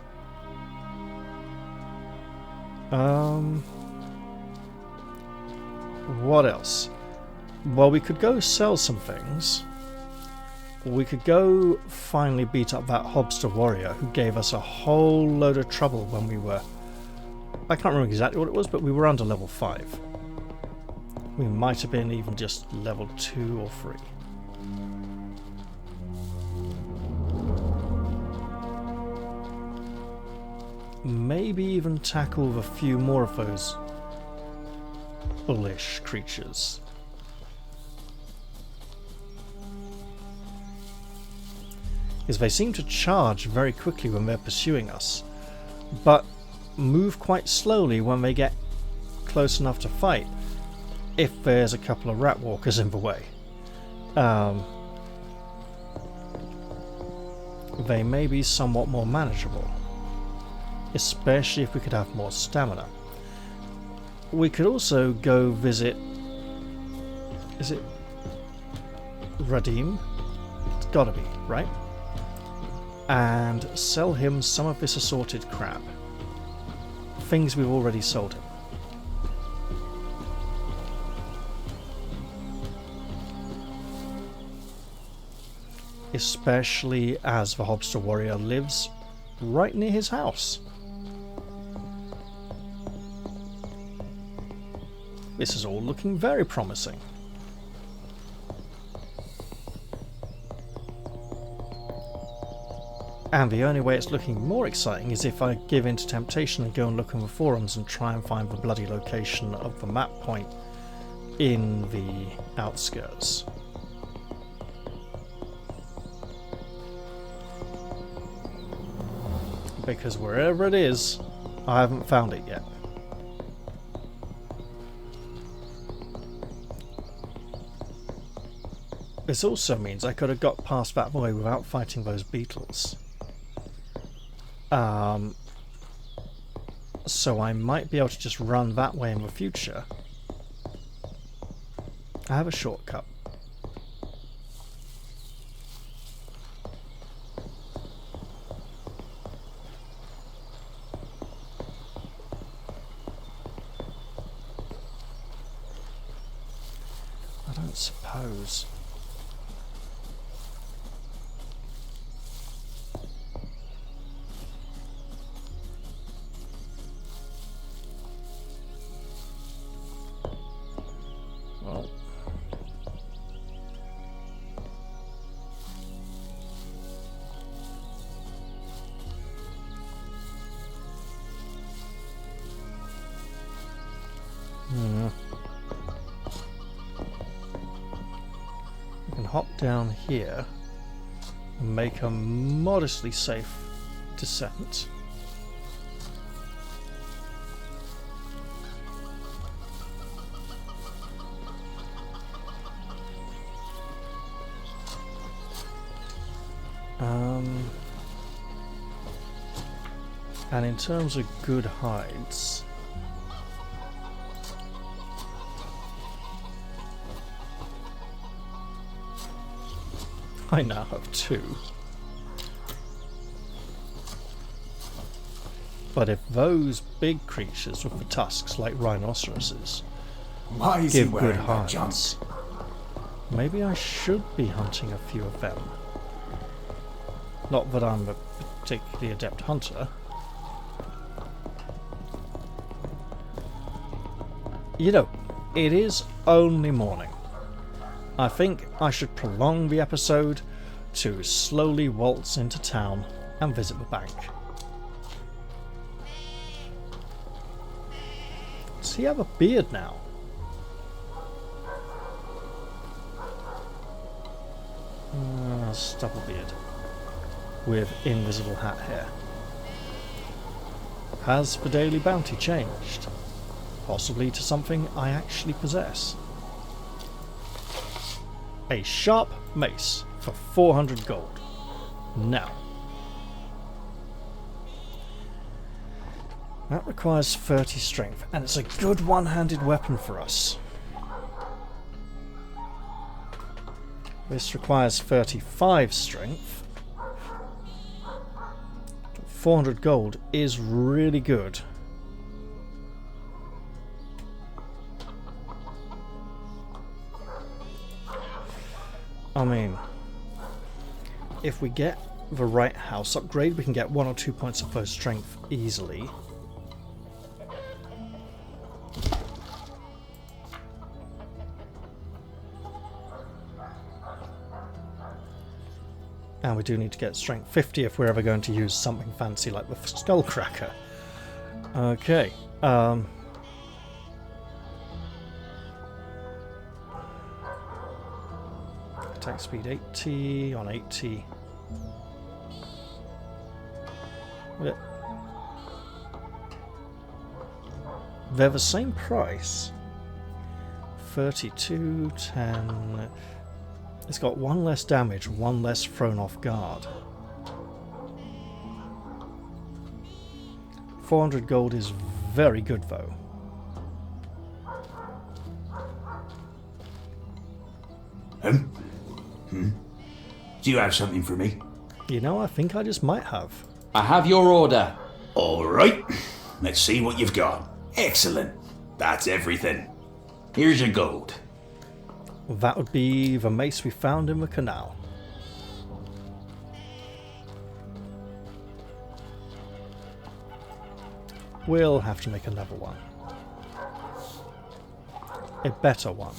What else? Well, we could go sell some things. We could go finally beat up that Hobster warrior who gave us a whole load of trouble when we were... I can't remember exactly what it was, but we were under level 5. We might have been even just level 2 or 3. Maybe even tackle a few more of those bullish creatures. Because they seem to charge very quickly when they're pursuing us, but move quite slowly when they get close enough to fight, if there's a couple of rat walkers in the way. They may be somewhat more manageable, especially if we could have more stamina. We could also go visit... Is it Radim? It's gotta be, right? And sell him some of this assorted crap. Things we've already sold him. Especially as the Hobster warrior lives right near his house. This is all looking very promising. And the only way it's looking more exciting is if I give in to temptation and go and look in the forums and try and find the bloody location of the map point in the outskirts. Because wherever it is, I haven't found it yet. This also means I could have got past that way without fighting those beetles. So I might be able to just run that way in the future. I have a shortcut. I don't suppose... Well... We can hop down here and make a modestly safe descent. And in terms of good hides, I now have 2. But if those big creatures with the tusks like rhinoceroses Why is he give good wearing that jump? hides, maybe I should be hunting a few of them. Not that I'm a particularly adept hunter. You know, it is only morning. I think I should prolong the episode to slowly waltz into town and visit the bank. Does he have a beard now? Stubble beard with invisible hat hair. Has the daily bounty changed? Possibly to something I actually possess. A sharp mace for 400 gold. Now. That requires 30 strength, and it's a good one-handed weapon for us. This requires 35 strength. 400 gold is really good. I mean, if we get the right house upgrade, we can get 1 or 2 points of first strength easily. And we do need to get strength 50 if we're ever going to use something fancy like the skullcracker. Okay. Attack speed 80 on 80. Yeah. They're the same price. 32, 10. It's got 1 less damage, 1 less thrown off guard. 400 gold is very good though. Do you have something for me? You know, I think I just might have. I have your order. All right. Let's see what you've got. Excellent. That's everything. Here's your gold. That would be the mace we found in the canal. We'll have to make another one. A better one.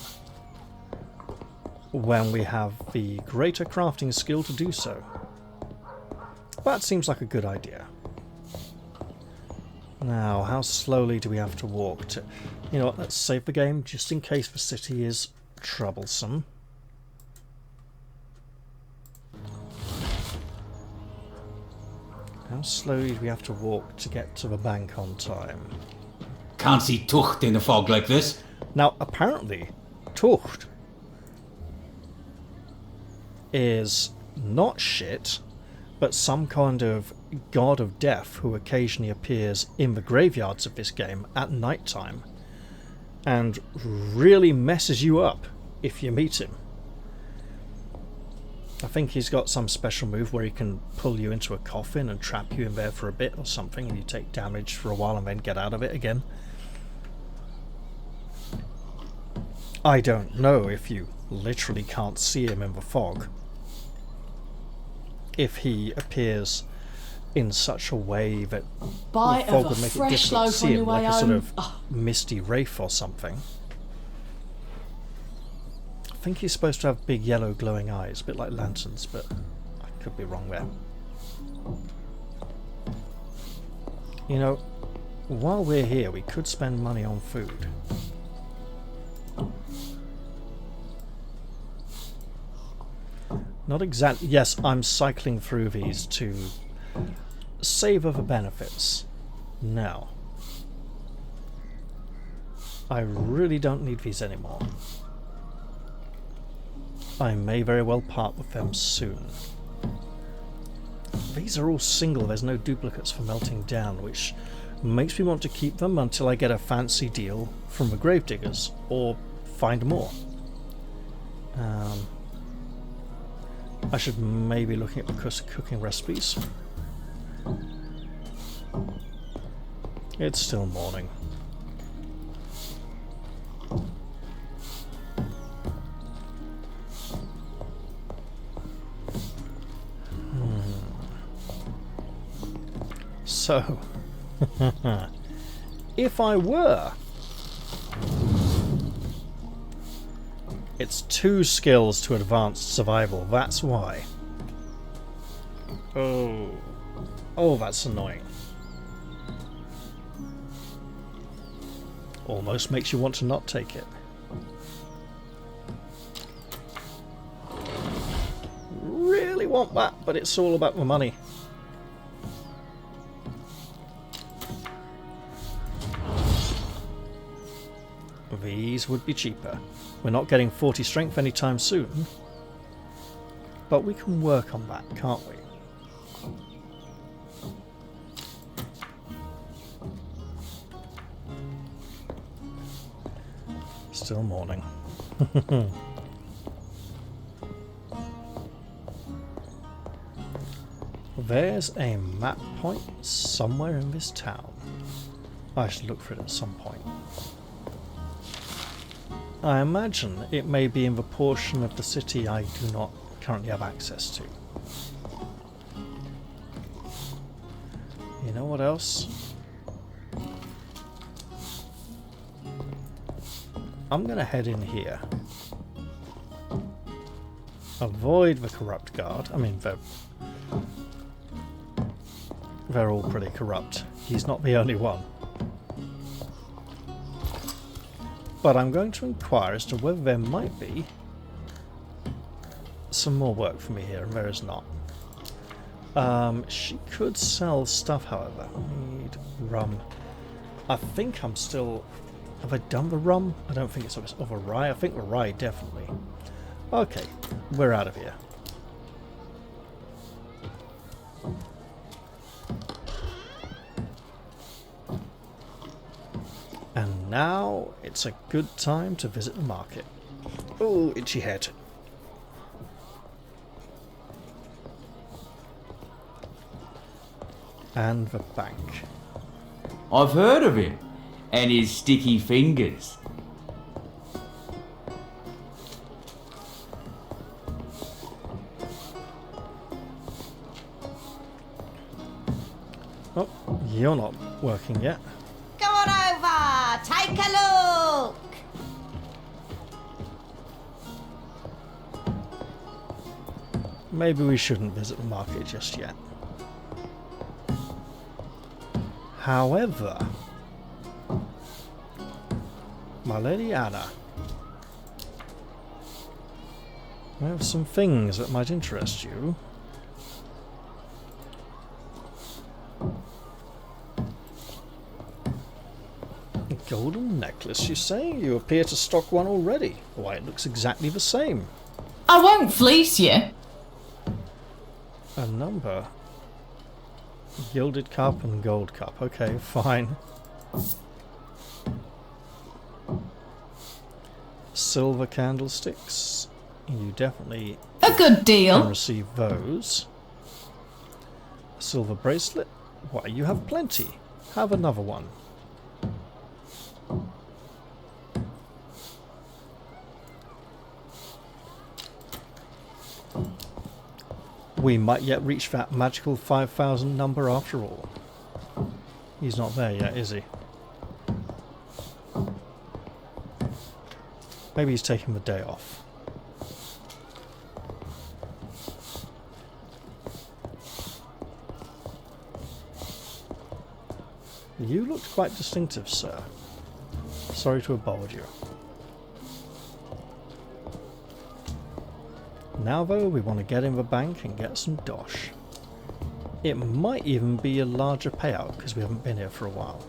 When we have the greater crafting skill to do so. That seems like a good idea. Now, how slowly do we have to walk to... You know what, let's save the game just in case the city is troublesome. How slowly do we have to walk to get to the bank on time? Can't see Tucht in a fog like this. Now, apparently, Tucht is not shit, but some kind of god of death who occasionally appears in the graveyards of this game at night time and really messes you up if you meet him. I think he's got some special move where he can pull you into a coffin and trap you in there for a bit or something, and you take damage for a while and then get out of it again. I don't know if you literally can't see him in the fog. If he appears in such a way that Bite the fog of would a make it fresh difficult to loaf see on him, your like way a sort home. of misty wraith or something. I think he's supposed to have big yellow glowing eyes, a bit like lanterns, but I could be wrong there. You know, while we're here, we could spend money on food. Not exactly. Yes, I'm cycling through these to savour the benefits. Now, I really don't need these anymore. I may very well part with them soon. These are all single, there's no duplicates for melting down, which makes me want to keep them until I get a fancy deal from the gravediggers, or find more. I should maybe look at the cooking recipes. It's still morning. So, if I were... It's 2 skills to advanced survival, that's why. Oh, that's annoying. Almost makes you want to not take it. Really want that, but it's all about the money. these would be cheaper. We're not getting 40 strength anytime soon. But we can work on that, can't we? Still morning. There's a map point somewhere in this town. I should look for it at some point. I imagine it may be in the portion of the city I do not currently have access to. You know what else? I'm going to head in here. Avoid the corrupt guard. I mean, they're all pretty corrupt. He's not the only one. But I'm going to inquire as to whether there might be some more work for me here, and there is not. She could sell stuff, however. I need rum. I think I'm still... Have I done the rum? I don't think it's of a rye. I think the rye, definitely. Okay, we're out of here. And now it's a good time to visit the market. Oh, itchy head. And the bank. I've heard of him. And his sticky fingers. Oh, you're not working yet. Go on over! Take a look! Maybe we shouldn't visit the market just yet. However, my Lady Anna, I have some things that might interest you. A golden necklace, you say? You appear to stock one already. Why, it looks exactly the same. I won't fleece you. A number. Gilded cup and gold cup. Okay, fine. Silver candlesticks. You definitely a good can deal. receive those. A silver bracelet. Why, you have plenty. Have another one. We might yet reach that magical 5,000 number after all. He's not there yet, is he? Maybe he's taking the day off. You looked quite distinctive, sir. Sorry to have bothered you. Now though, we want to get in the bank and get some dosh. It might even be a larger payout because we haven't been here for a while.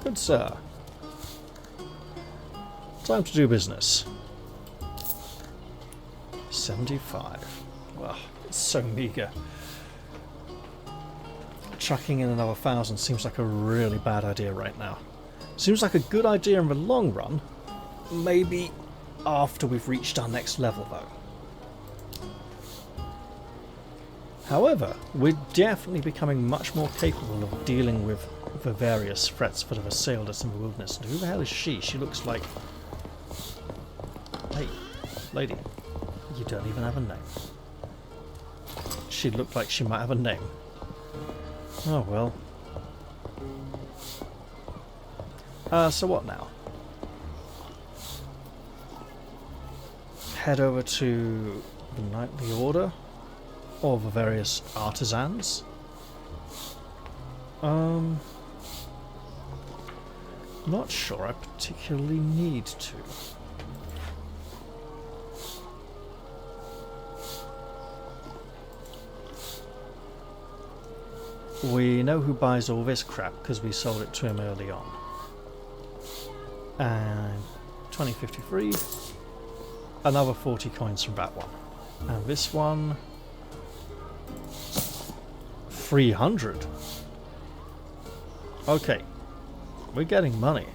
Good sir. Time to do business. 75. Well, it's so meagre. Chucking in another 1,000 seems like a really bad idea right now. Seems like a good idea in the long run. Maybe after we've reached our next level though. However, we're definitely becoming much more capable of dealing with the various threats that have assailed us in the wilderness. And who the hell is she? She looks like... Hey, lady, you don't even have a name. She looked like she might have a name. Oh well. So what now? Head over to the Knightly Order or the various artisans. Not sure I particularly need to. We know who buys all this crap because we sold it to him early on. And 2053. Another 40 coins from that one. And this one... 300. Okay. We're getting money.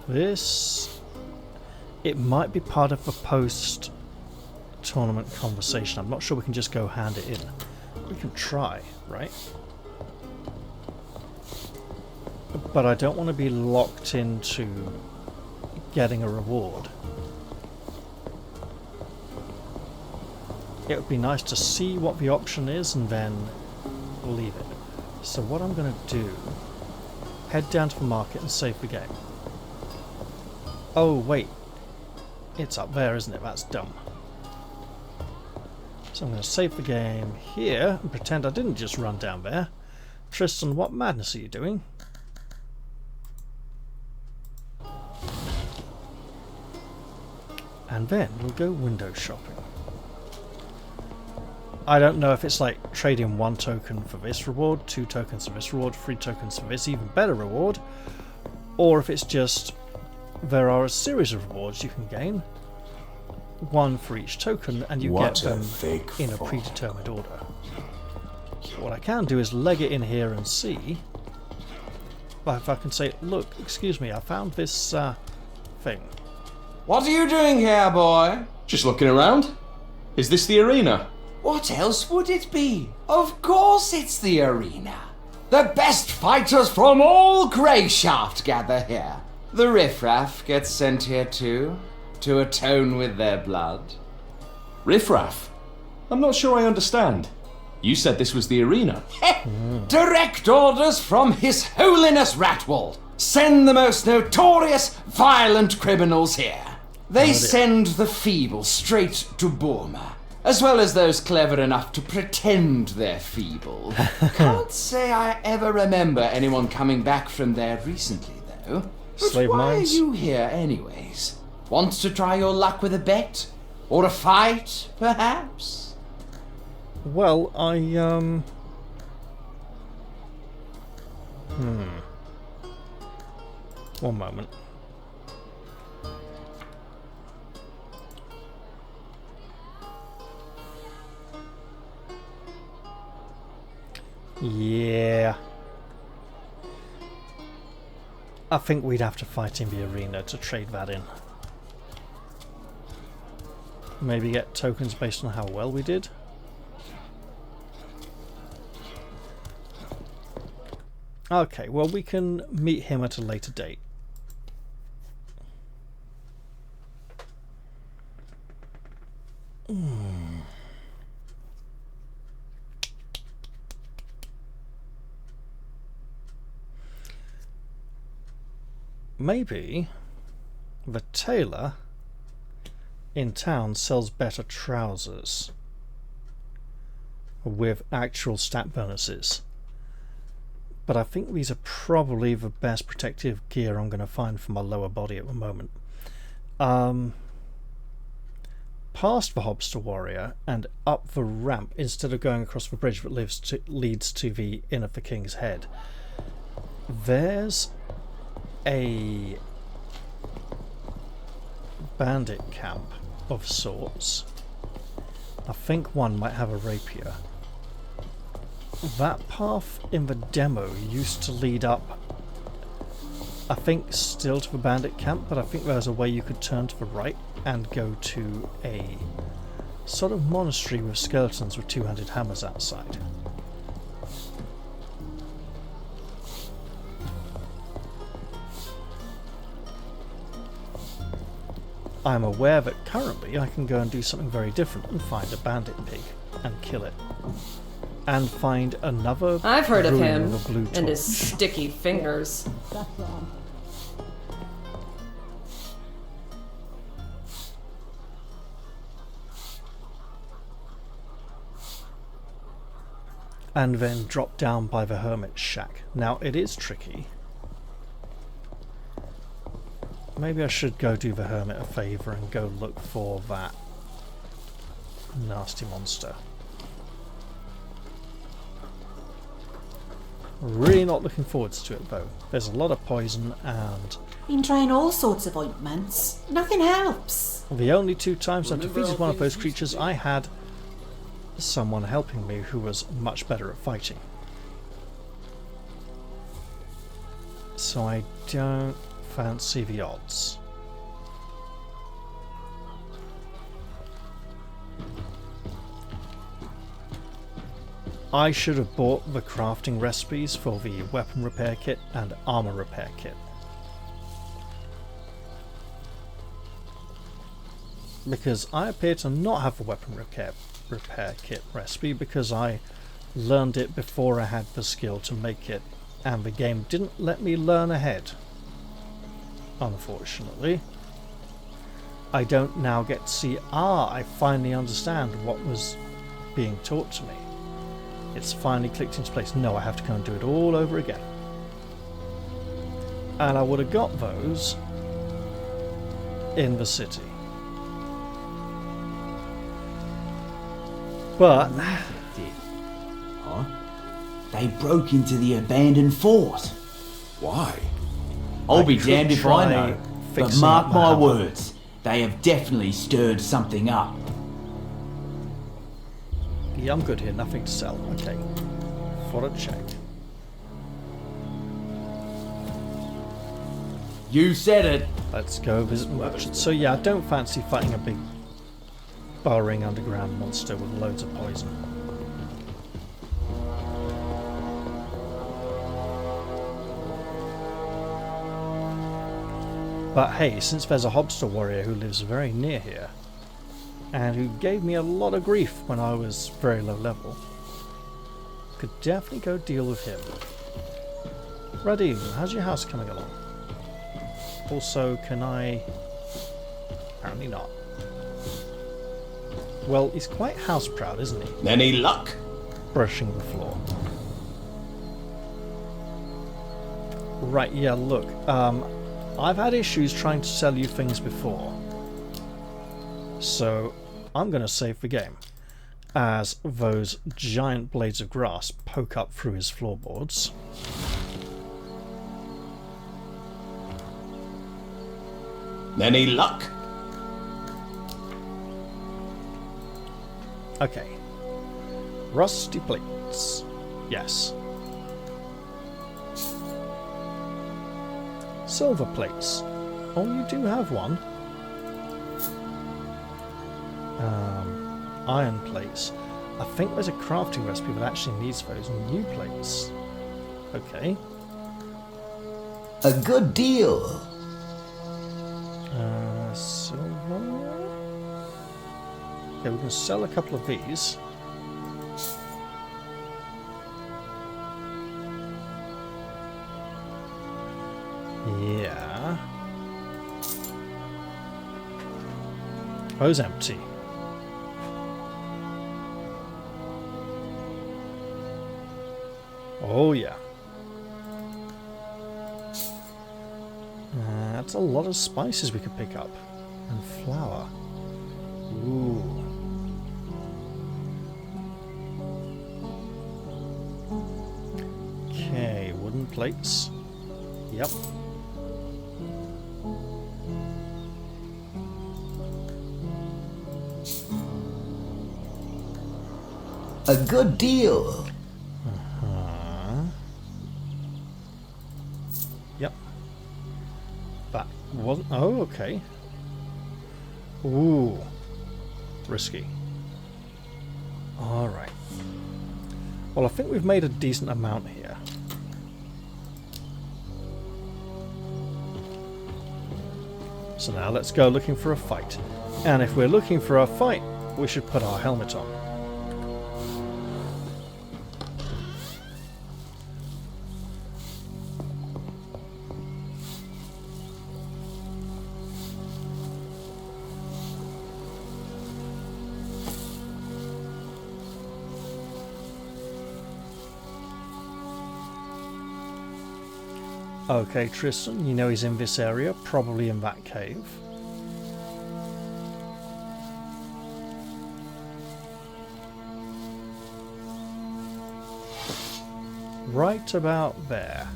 This... It might be part of the post-tournament conversation. I'm not sure we can just go hand it in. We can try, right? But I don't want to be locked into getting a reward. It would be nice to see what the option is and then leave it. So what I'm going to do, head down to the market and save the game. Oh wait, it's up there, isn't it? That's dumb. So I'm going to save the game here and pretend I didn't just run down there. Tristan, what madness are you doing? And then we'll go window shopping. I don't know if it's like trading 1 token for this reward, 2 tokens for this reward, 3 tokens for this even better reward, or if it's just there are a series of rewards you can gain, 1 for each token, and you get them in a predetermined order. What I can do is leg it in here and see if I can say, look, excuse me, I found this thing. What are you doing here, boy? Just looking around. Is this the arena? What else would it be? Of course it's the arena. The best fighters from all Greyshaft gather here. The riffraff gets sent here too, to atone with their blood. Riffraff? I'm not sure I understand. You said this was the arena. Direct orders from His Holiness Ratwald. Send the most notorious, violent criminals here. They send the feeble straight to Burma, as well as those clever enough to pretend they're feeble. Can't say I ever remember anyone coming back from there recently, though. But why are you here, anyways? Want to try your luck with a bet? Or a fight, perhaps? Well, One moment. Yeah. I think we'd have to fight in the arena to trade that in. Maybe get tokens based on how well we did. Okay, well we can meet him at a later date. Maybe the tailor in town sells better trousers with actual stat bonuses. But I think these are probably the best protective gear I'm going to find for my lower body at the moment. Past the Hobster Warrior and up the ramp instead of going across the bridge that leads to the Inn of the King's Head. There's a bandit camp of sorts. I think one might have a rapier. That path in the demo used to lead up, I think, still to the bandit camp, but I think there's a way you could turn to the right and go to a sort of monastery with skeletons with two-handed hammers outside. I'm aware that currently I can go and do something very different and find a bandit pig and kill it. And find another I've heard of him with a blue and his torch. sticky fingers. That's wrong. And then drop down by the hermit's shack. Now it is tricky. Maybe I should go do the hermit a favour and go look for that nasty monster. Really not looking forward to it though. There's a lot of poison and Been trying all sorts of ointments. Nothing helps. the only 2 times I defeated one of those creatures I had someone helping me who was much better at fighting. So I don't fancy the odds. I should have bought the crafting recipes for the weapon repair kit and armor repair kit. Because I appear to not have the weapon repair kit recipe because I learned it before I had the skill to make it, and the game didn't let me learn ahead. Unfortunately. I don't now get to see, I finally understand what was being taught to me. It's finally clicked into place. No, I have to go and do it all over again. And I would have got those in the city. But Huh? They broke into the abandoned fort. Why? I'll be could damned if try I know. But fixing mark up the my hammer. words, they have definitely stirred something up. yeah, I'm good here. Nothing to sell. Okay. For a check. You said it. Let's go visit merchants. So yeah, I don't fancy fighting a big burrowing underground monster with loads of poison. But hey, since there's a Hobster warrior who lives very near here, and who gave me a lot of grief when I was very low level, could definitely go deal with him. Radim, how's your house coming along? Also, can I... Apparently not. Well, he's quite house proud, isn't he? Any luck? Brushing the floor. Right, yeah, look. I've had issues trying to sell you things before. So, I'm going to save the game. As those giant blades of grass poke up through his floorboards. Any luck? Okay. Rusty plates. Yes. Silver plates. Oh, you do have one. Iron plates. I think there's a crafting recipe that actually needs those new plates. Okay. A good deal. Silver. Okay, we can sell a couple of these. Yeah. Those empty. Oh yeah. That's a lot of spices we could pick up. And flour. Ooh. Okay, wooden plates. Yep. A good deal. Yep. That wasn't... Oh, okay. Ooh. Risky. Alright. Well, I think we've made a decent amount here. So now let's go looking for a fight. And if we're looking for a fight, we should put our helmet on. Okay, Tristan, you know he's in this area, probably in that cave. right about there.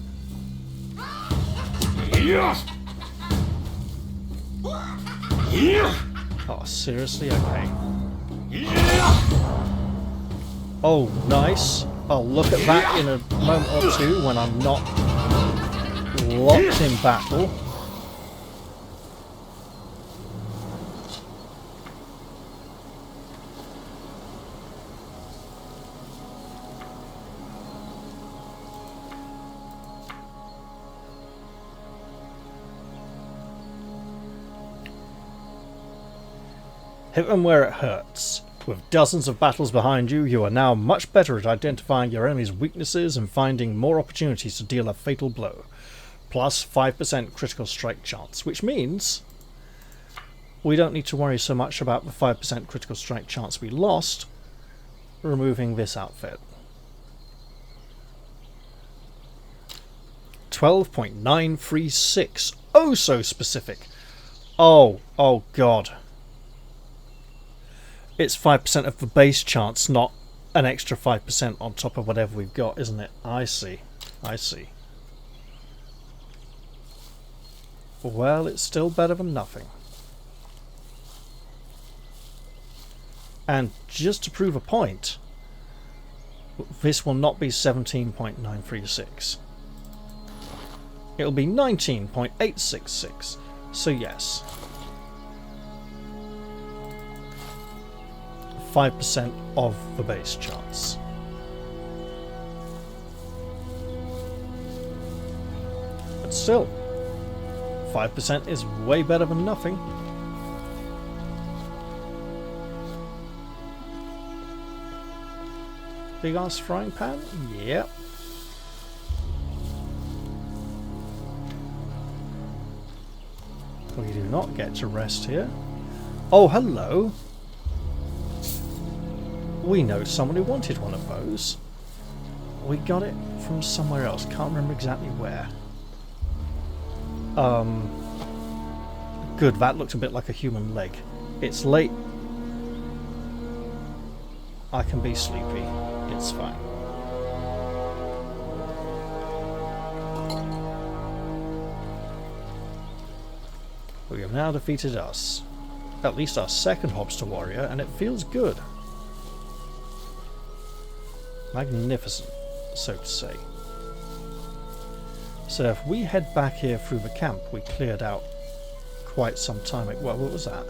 Oh, seriously? Okay. Oh, nice. I'll look at that in a moment or two when I'm not locked in battle. Hit them where it hurts. With dozens of battles behind you, you are now much better at identifying your enemy's weaknesses and finding more opportunities to deal a fatal blow. Plus 5% critical strike chance, which means we don't need to worry so much about the 5% critical strike chance we lost removing this outfit. 12.936. Oh, so specific. Oh god. It's 5% of the base chance, not an extra 5% on top of whatever we've got, isn't it? I see. I see. Well, it's still better than nothing. And just to prove a point, this will not be 17.936. It'll be 19.866. So yes. 5% of the base chance. But still, 5% is way better than nothing. Big ass frying pan? Yep. We do not get to rest here. Oh, hello. We know someone who wanted one of those. We got it from somewhere else. Can't remember exactly where. Good, that looked a bit like a human leg. It's late. I can be sleepy. It's fine. We have now defeated us. At least our second Hobster warrior, and it feels good. Magnificent, so to say. So if we head back here through the camp we cleared out quite some time ago. Well, what was that?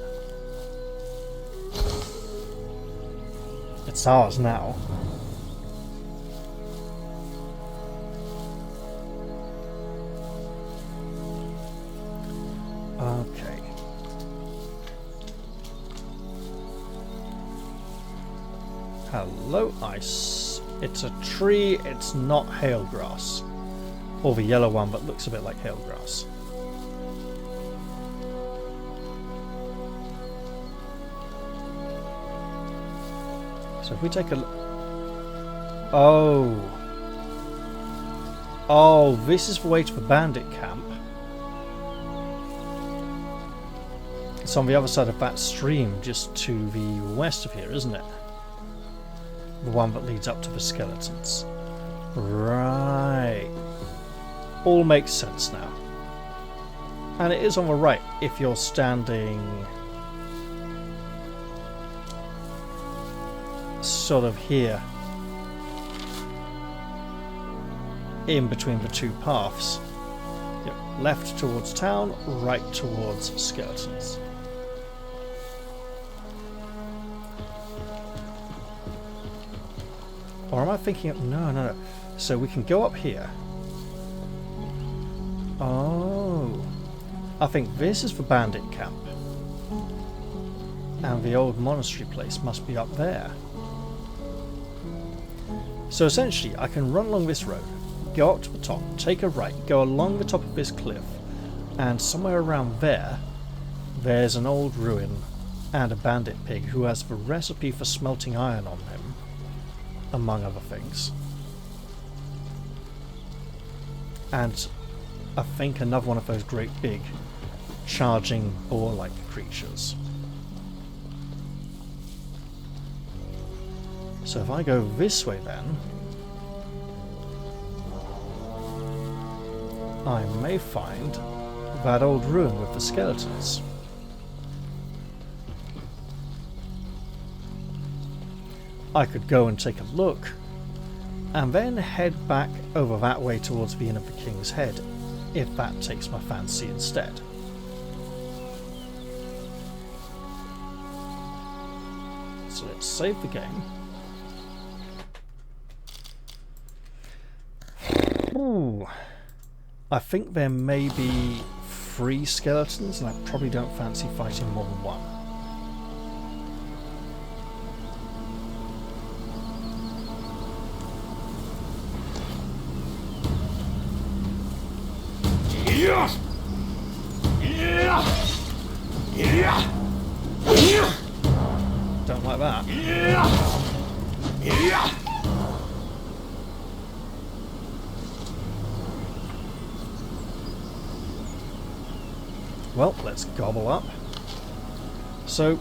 It's ours now. Okay. Hello, ice. It's a tree, it's not hail grass. Or the yellow one, but looks a bit like hail grass. So if we take a look... Oh. Oh, this is the way to the bandit camp. It's on the other side of that stream, just to the west of here, isn't it? The one that leads up to the skeletons. Right. All makes sense now. And it is on the right if you're standing sort of here. In between the two paths. Yep. Left towards town, right towards skeletons. Or am I thinking of... No. So we can go up here. Oh. I think this is the bandit camp. And the old monastery place must be up there. So essentially, I can run along this road, go up to the top, take a right, go along the top of this cliff, and somewhere around there, there's an old ruin and a bandit pig who has the recipe for smelting iron on him. Among other things. And I think another one of those great big charging boar-like creatures. So if I go this way then, I may find that old ruin with the skeletons. I could go and take a look, and then head back over that way towards the Inn of the King's Head, if that takes my fancy instead. So let's save the game. Ooh. I think there may be 3 skeletons, and I probably don't fancy fighting more than one. Don't like that. Well, let's gobble up. So,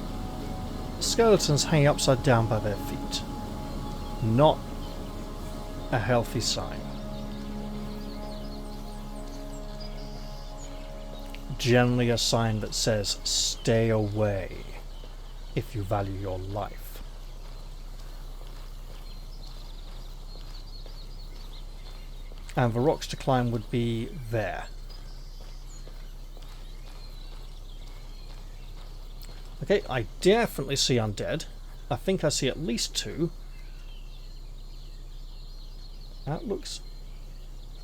skeletons hanging upside down by their feet. Not a healthy sign. Generally a sign that says stay away if you value your life. And the rocks to climb would be there. Okay, I definitely see undead. I think I see at least 2. That looks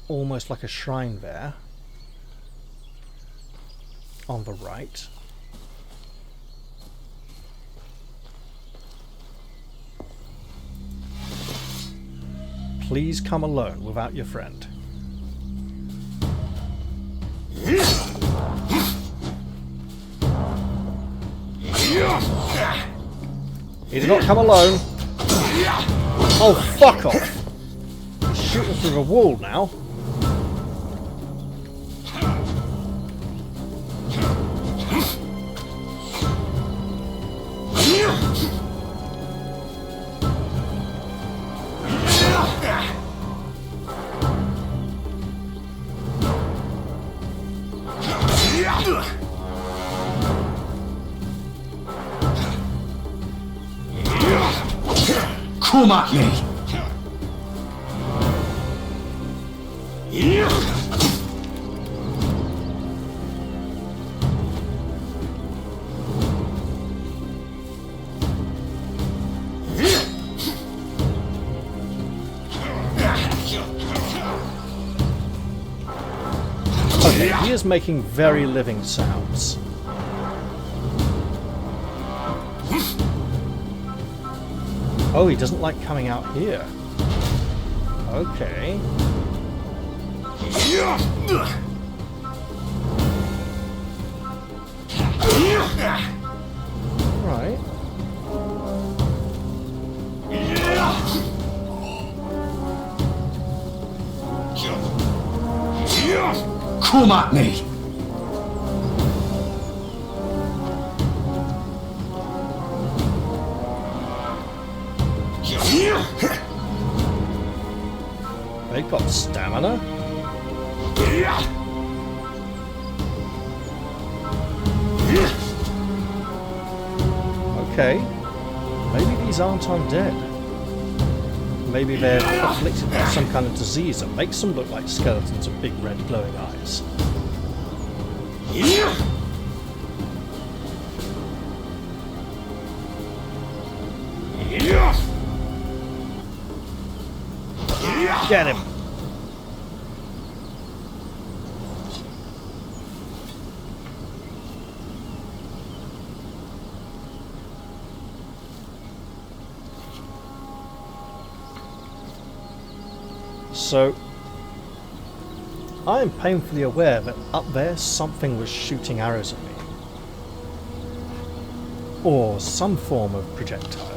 almost like a shrine there. On the right. Please come alone without your friend. He did not come alone. Oh, fuck off. He's shooting through the wall now. Come at me! Okay, he is making very living sounds. Oh, he doesn't like coming out here. Okay. Right. Come at me! They've got stamina. Okay. Maybe these aren't undead. Maybe they're afflicted by some kind of disease that makes them look like skeletons with big red glowing eyes. Get him! So, I am painfully aware that up there something was shooting arrows at me. Or some form of projectile.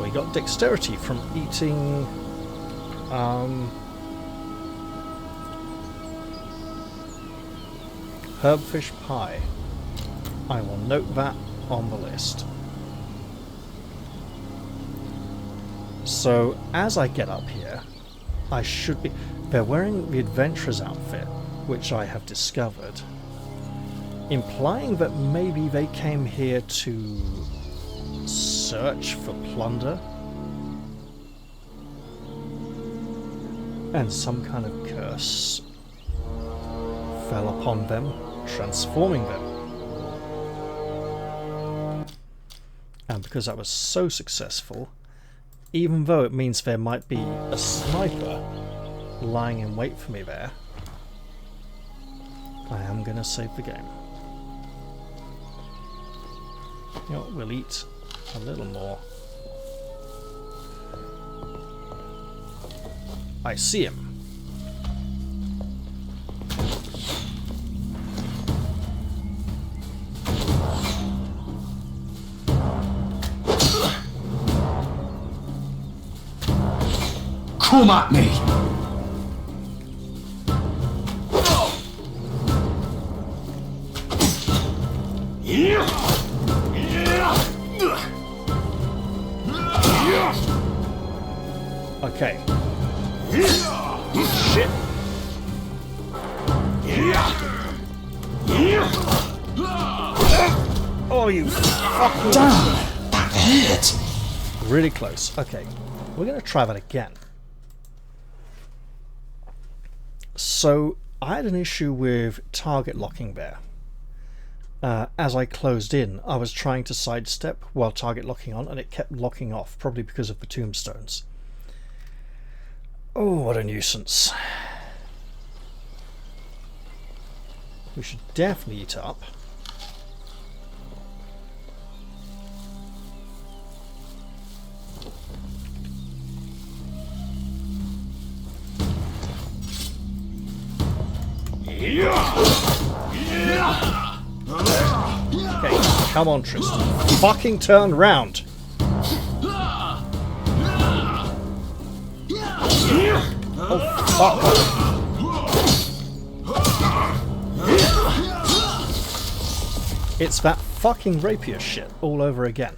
We got dexterity from eating herbfish pie. I will note that on the list. So as I get up here, I should be... They're wearing the adventurer's outfit, which I have discovered, implying that maybe they came here to search for plunder, and some kind of curse fell upon them, transforming them. And because that was so successful, even though it means there might be a sniper lying in wait for me there, I am going to save the game. You know what, we'll eat a little more. I see him. Come at me! Okay. Shit. Oh, you fucking... Damn! That hurt! Really close. Okay. We're going to try that again. So, I had an issue with target locking there. As I closed in, I was trying to sidestep while target locking on, and it kept locking off, probably because of the tombstones. Oh, what a nuisance. We should definitely eat up. Okay, come on, Tristan. Fucking turn round. Oh, fuck off. It's that fucking rapier shit all over again.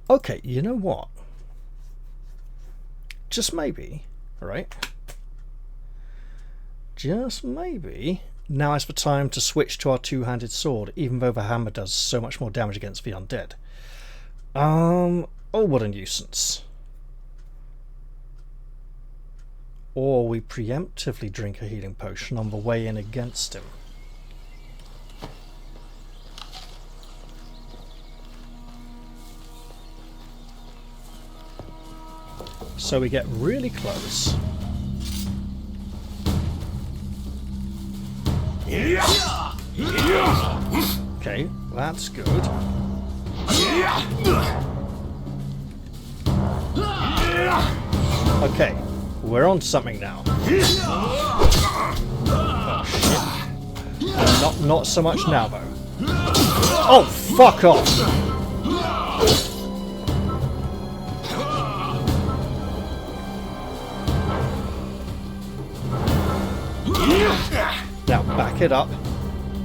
Okay, you know what? Just maybe, right? Just maybe, now is the time to switch to our two-handed sword, even though the hammer does so much more damage against the undead. Oh, what a nuisance. Or we preemptively drink a healing potion on the way in against him. So we get really close. Okay, that's good. Okay, we're on something now. Oh shit. Not so much now though. Oh, fuck off! Now back it up.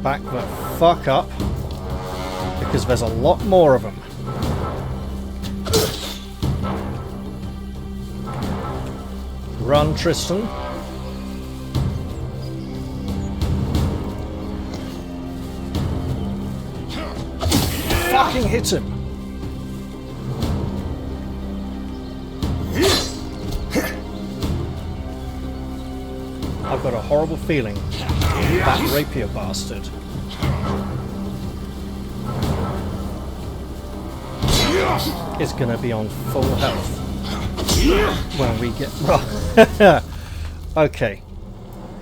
Back the fuck up. Because there's a lot more of them. Run, Tristan. Fucking hit him. I've got a horrible feeling that rapier bastard is going to be on full health when we get... Okay,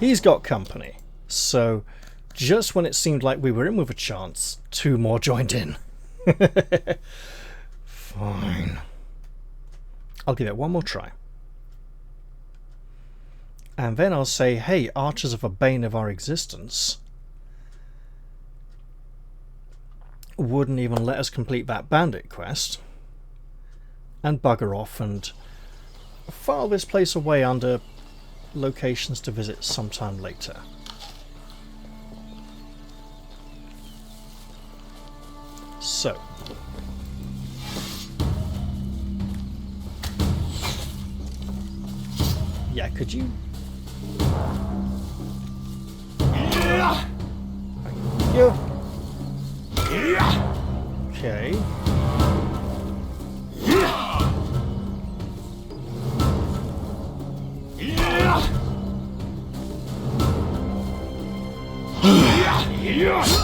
he's got company, so just when it seemed like we were in with a chance, two more joined in. Fine. I'll give it one more try. And then I'll say, hey, archers of the bane of our existence wouldn't even let us complete that bandit quest, and bugger off and file this place away under locations to visit sometime later. So, yeah, could you You. Okay.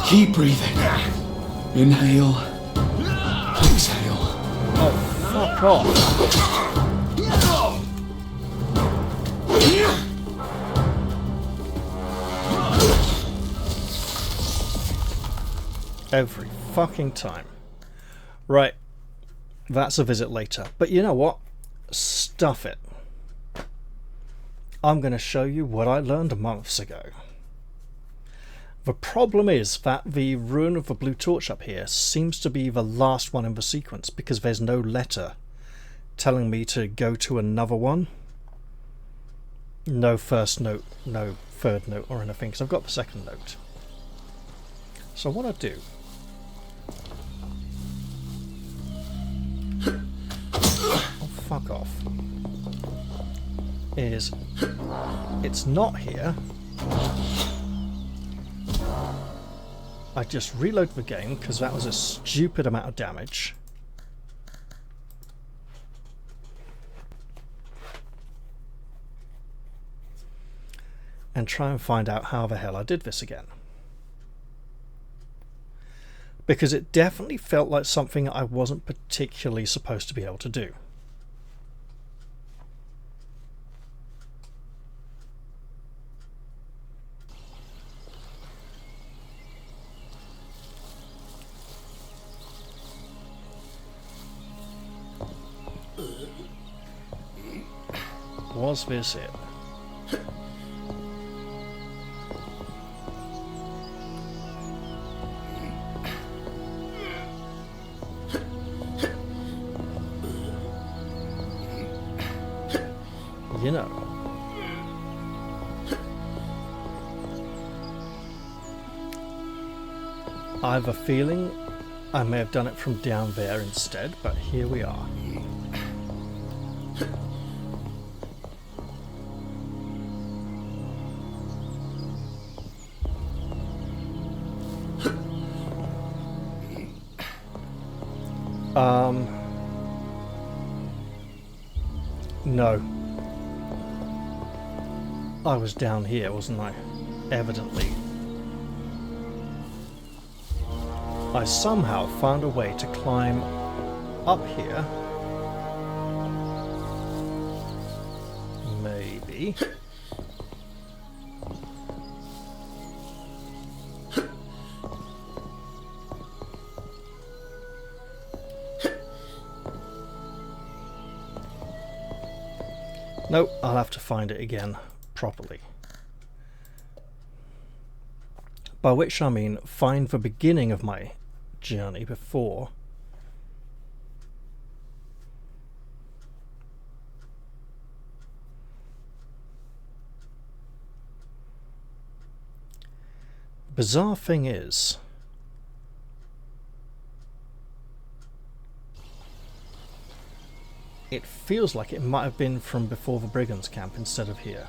Keep breathing. Inhale. Exhale. Oh, fuck off. Every fucking time. Right. That's a visit later. But you know what? Stuff it. I'm going to show you what I learned months ago. The problem is that the ruin of the blue torch up here seems to be the last one in the sequence because there's no letter telling me to go to another one. No first note, no third note or anything, because I've got the second note. So what I do... oh, fuck off. Is... it's not here. I just reload the game because that was a stupid amount of damage. And try and find out how the hell I did this again. Because it definitely felt like something I wasn't particularly supposed to be able to do. Was this it? You know, I have a feeling I may have done it from down there instead, but here we are. No. I was down here, wasn't I? Evidently. I somehow found a way to climb up here. Maybe. Nope, I'll have to find it again properly. By which I mean find the beginning of my journey before bizarre thing is it feels like it might have been from before the brigands camp instead of here.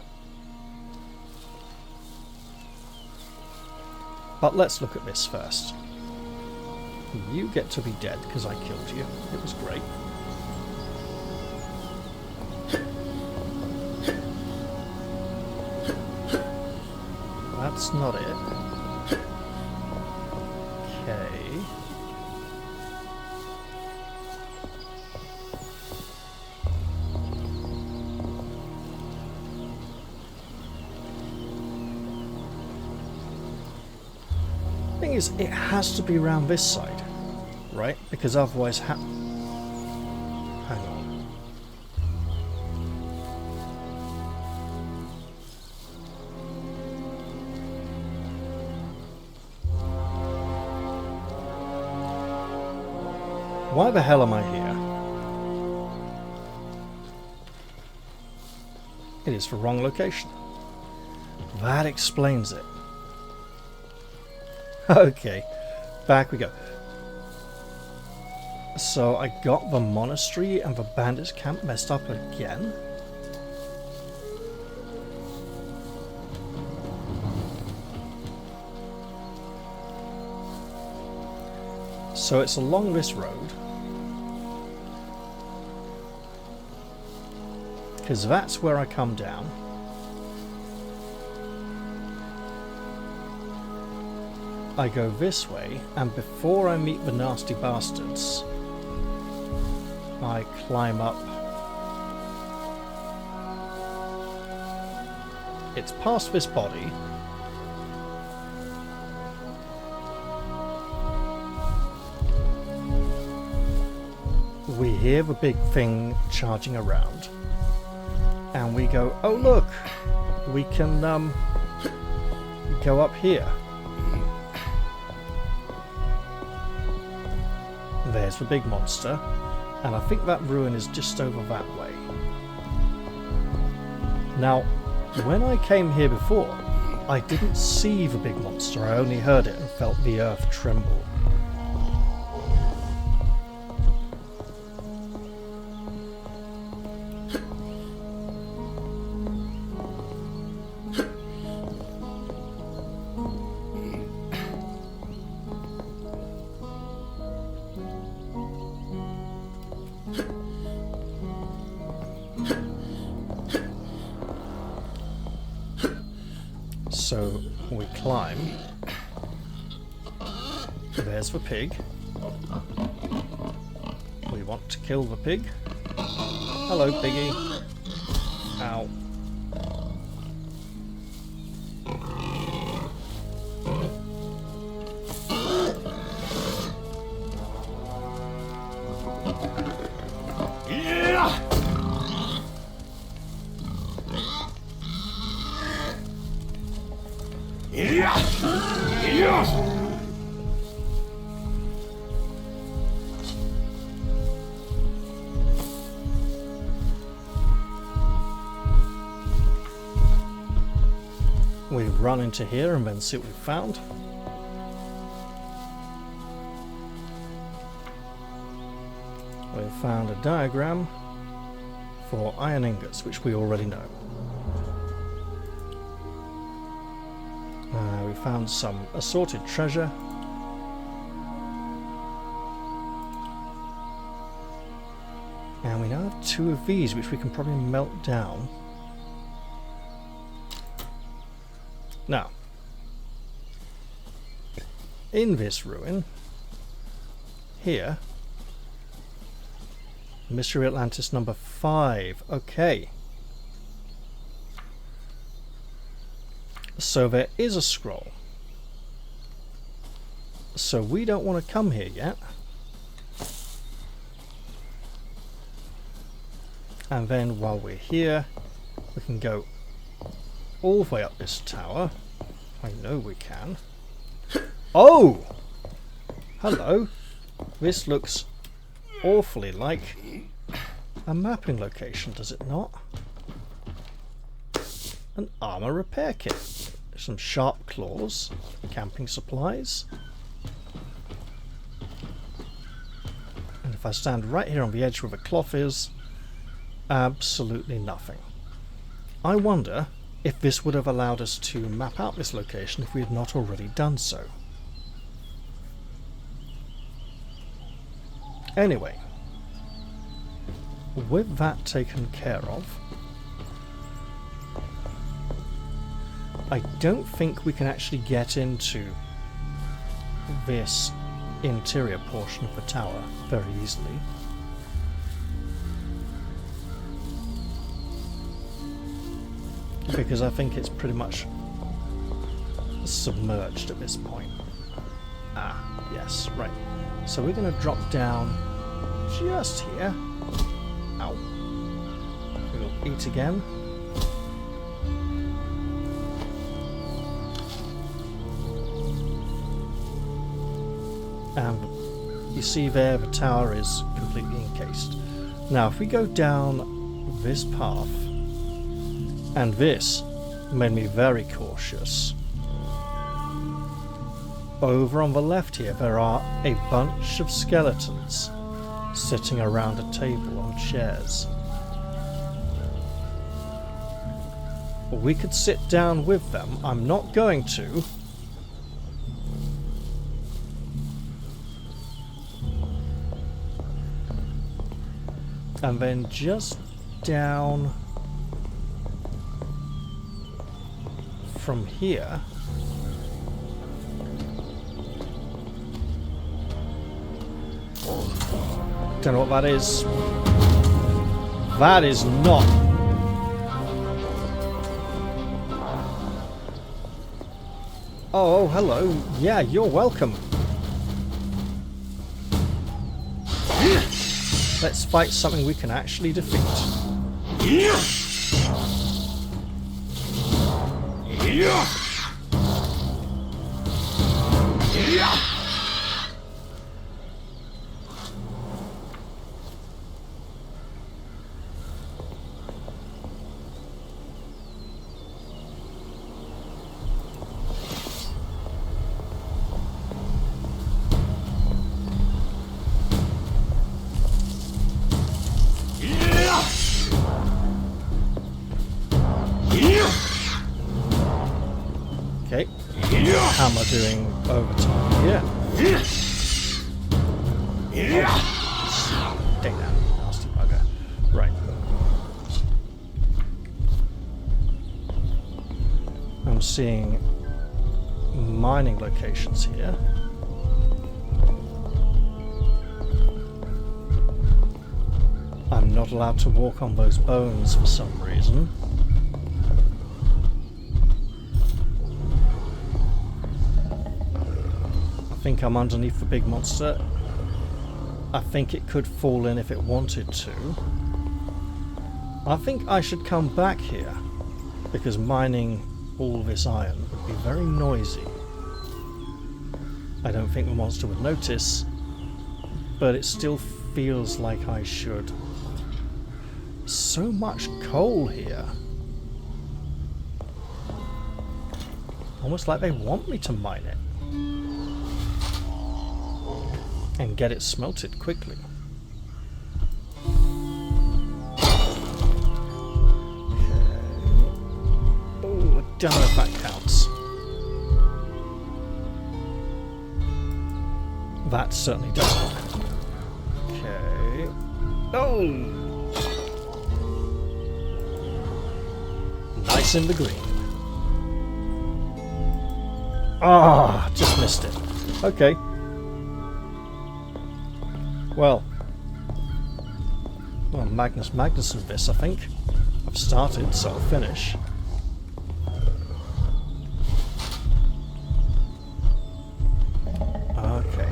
But let's look at this first. You get to be dead because I killed you. It was great. That's not it. Okay. Thing is, it has to be around this side, right? Because otherwise, hang on. Why the hell am I here? It is the wrong location. That explains it. Okay, back we go. So I got the monastery and the bandits camp messed up again. So it's along this road. Because that's where I come down. I go this way, and before I meet the nasty bastards, I climb up. It's past this body. We hear the big thing charging around. And we go, oh look, we can go up here. There's the big monster, and I think that ruin is just over that way. Now, when I came here before, I didn't see the big monster, I only heard it and felt the earth tremble. So we climb. There's the pig. We want to kill the pig. Hello, piggy. Ow. We run into here and then see what we found. We found a diagram for iron ingots, which we already know. We found some assorted treasure. And we now have 2 of these, which we can probably melt down. Now, in this ruin, here, Mystery Atlantis number 5. Okay. So there is a scroll. So we don't want to come here yet. And then while we're here, we can go all the way up this tower. I know we can. Oh! Hello. This looks awfully like a mapping location, does it not? An armor repair kit. Some sharp claws. Camping supplies. And if I stand right here on the edge where the cloth is, absolutely nothing. I wonder if this would have allowed us to map out this location if we had not already done so. Anyway, with that taken care of, I don't think we can actually get into this interior portion of the tower very easily. Because I think it's pretty much submerged at this point. Ah, yes, right. So we're going to drop down just here. Ow. We'll eat again. And you see there the tower is completely encased. Now if we go down this path, and this made me very cautious. Over on the left here there are a bunch of skeletons sitting around a table on chairs. We could sit down with them. I'm not going to. And then just down from here. Don't know what that is. That is not. Oh, hello. Yeah, you're welcome. Let's fight something we can actually defeat. Okay. How am I doing overtime? Yeah. Dang that nasty bugger. Right. I'm seeing mining locations here. I'm not allowed to walk on those bones for some reason. I think I'm underneath the big monster. I think it could fall in if it wanted to. I think I should come back here, because mining all this iron would be very noisy. I don't think the monster would notice, but it still feels like I should. So much coal here. Almost like they want me to mine it. And get it smelted quickly. Okay. Oh, I don't know if that counts. That certainly doesn't. Okay. Oh! Nice in the green. Ah, just missed it. Okay. Well, Magnus of this, I think. I've started, so I'll finish. Okay.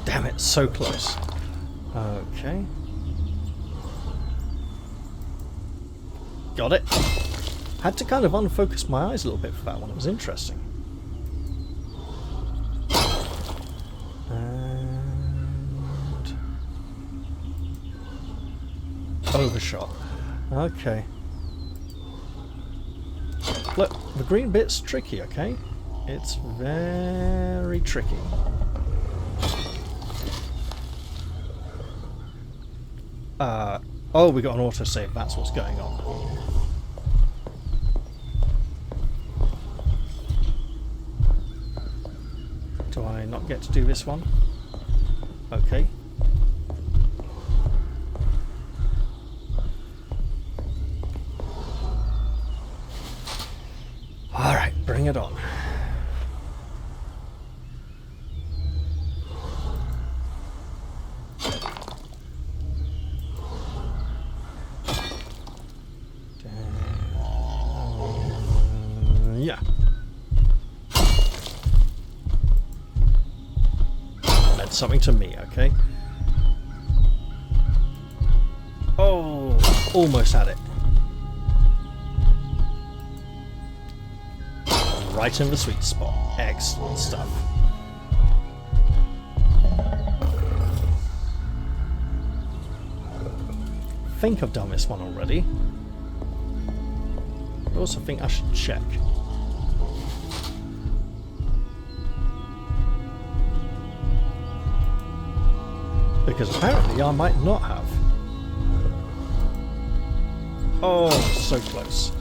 Damn it, so close. Okay. Got it. Had to kind of unfocus my eyes a little bit for that one. It was interesting. And overshot. Okay. Look, the green bit's tricky, okay? It's very tricky. Oh, we got an autosave, that's what's going on. Do I not get to do this one? Okay. Alright, bring it on. Yeah. Meant something to me, okay? Oh, almost had it. Right in the sweet spot. Excellent stuff. I think I've done this one already. I also think I should check. Because apparently I might not have. Oh, so close.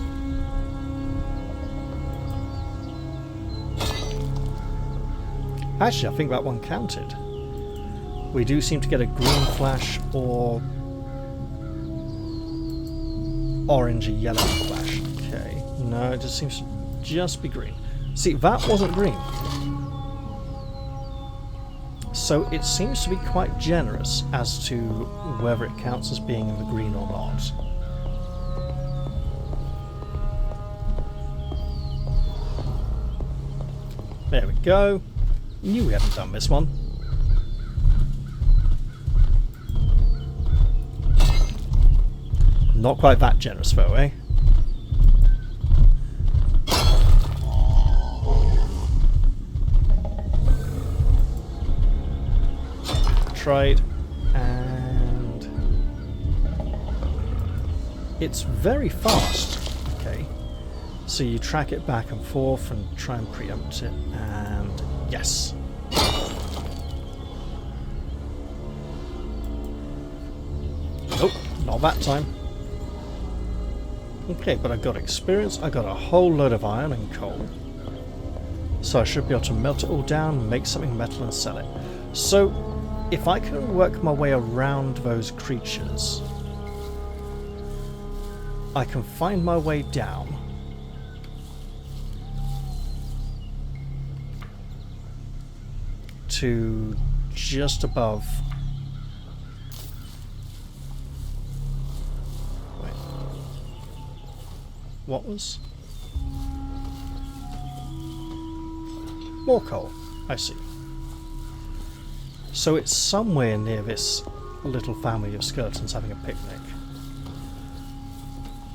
Actually, I think that one counted. We do seem to get a green flash or orange or yellow flash. Okay, no, it just seems to just be green. See, that wasn't green. So it seems to be quite generous as to whether it counts as being in the green or not. There we go. Knew we hadn't done this one. Not quite that generous though, eh? Tried, and it's very fast. Okay, so you track it back and forth and try and preempt it, and yes. Nope, not that time. Okay, but I got experience, I got a whole load of iron and coal, so I should be able to melt it all down, make something metal and sell it. So if I can work my way around those creatures, I can find my way down to just above. Wait. What was? More coal. I see. So it's somewhere near this little family of skeletons having a picnic.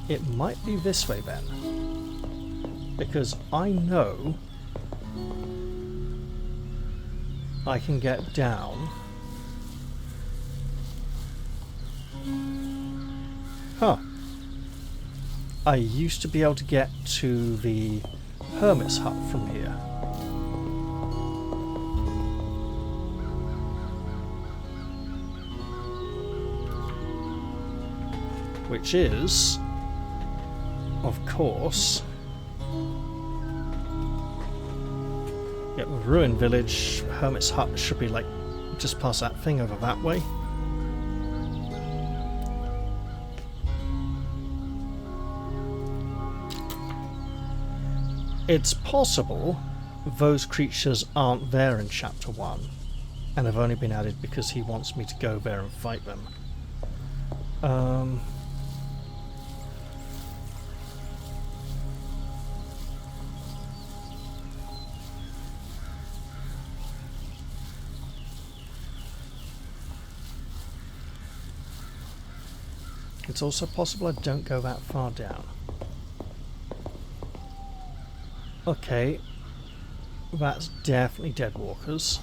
It might be this way then, because I know I can get down. Huh. I used to be able to get to the hermit's hut from here. Which is, of course, yeah, Ruined Village, Hermit's Hut should be like just past that thing over that way. It's possible those creatures aren't there in Chapter 1 and have only been added because he wants me to go there and fight them. It's also possible I don't go that far down. Okay, that's definitely dead walkers.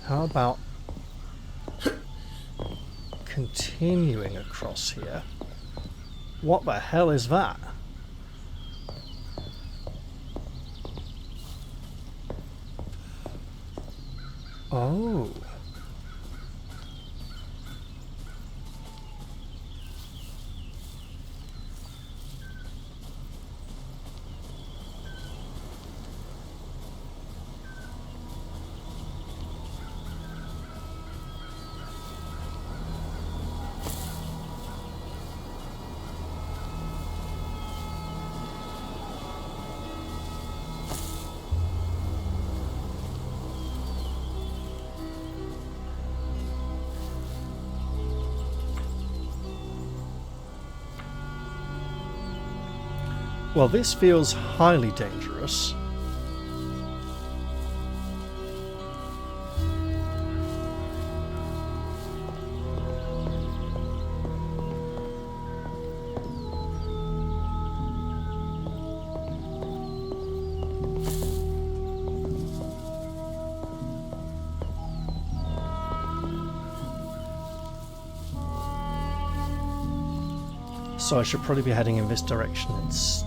How about continuing across here? What the hell is that? Oh. Well, this feels highly dangerous. So I should probably be heading in this direction instead.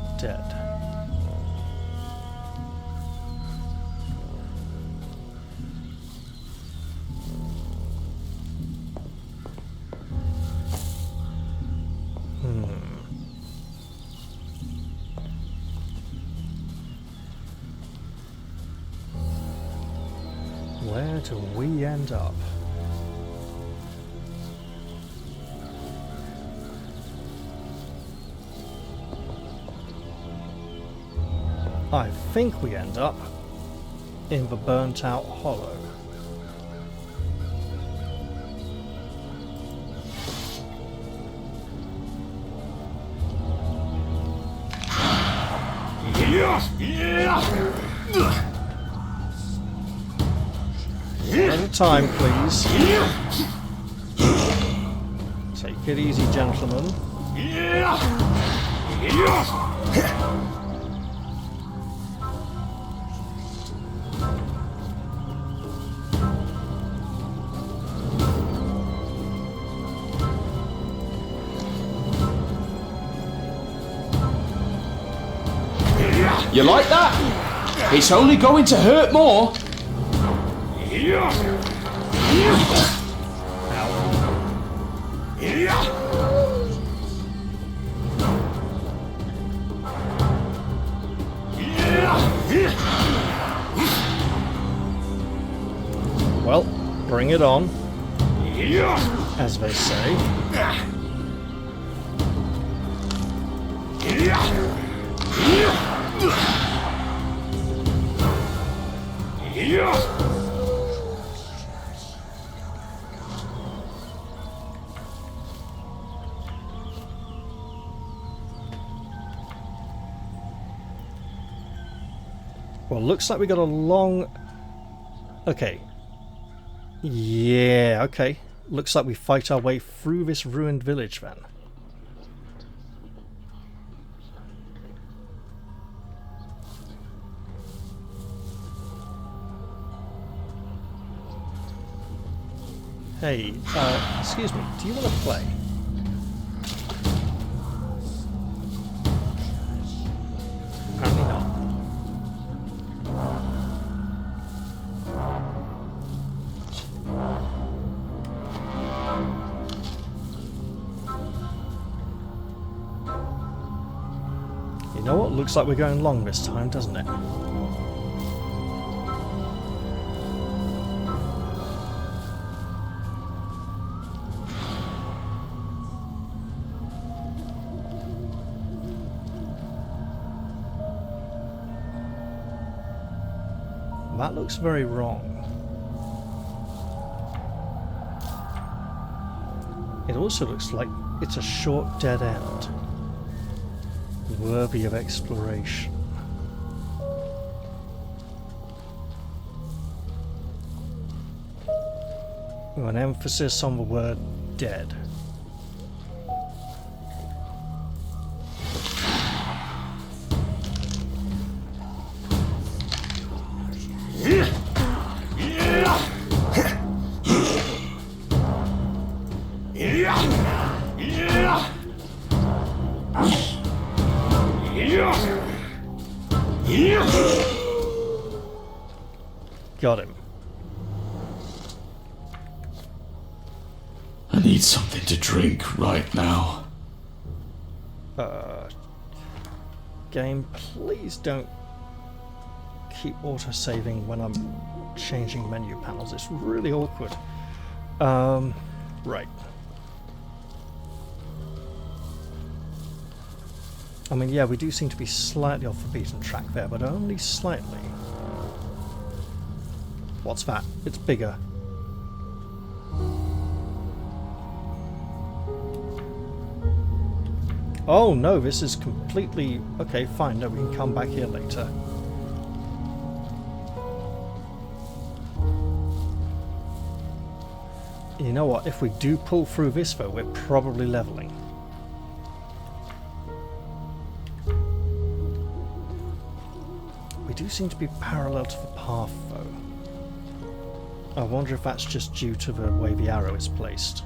Where do we end up? I think we end up in the burnt out hollow. One at a time, please. Take it easy, gentlemen. You like that? It's only going to hurt more. Well, bring it on, as they say. Well, looks like we got a long... Okay. Yeah, okay. Looks like we fight our way through this ruined village then. Hey, excuse me, do you want to play? Apparently not. You know what? Looks like we're going long this time, doesn't it? That looks very wrong. It also looks like it's a short dead end, worthy of exploration. With an emphasis on the word dead. Got him. I need something to drink right now. Game, please don't keep auto-saving when I'm changing menu panels. It's really awkward. Right. I mean, yeah, we do seem to be slightly off the beaten track there, but only slightly. What's that? It's bigger. Oh no, this is completely... Okay, fine, no, we can come back here later. You know what, if we do pull through this though, we're probably leveling. We do seem to be parallel to the path though. I wonder if that's just due to the way the arrow is placed.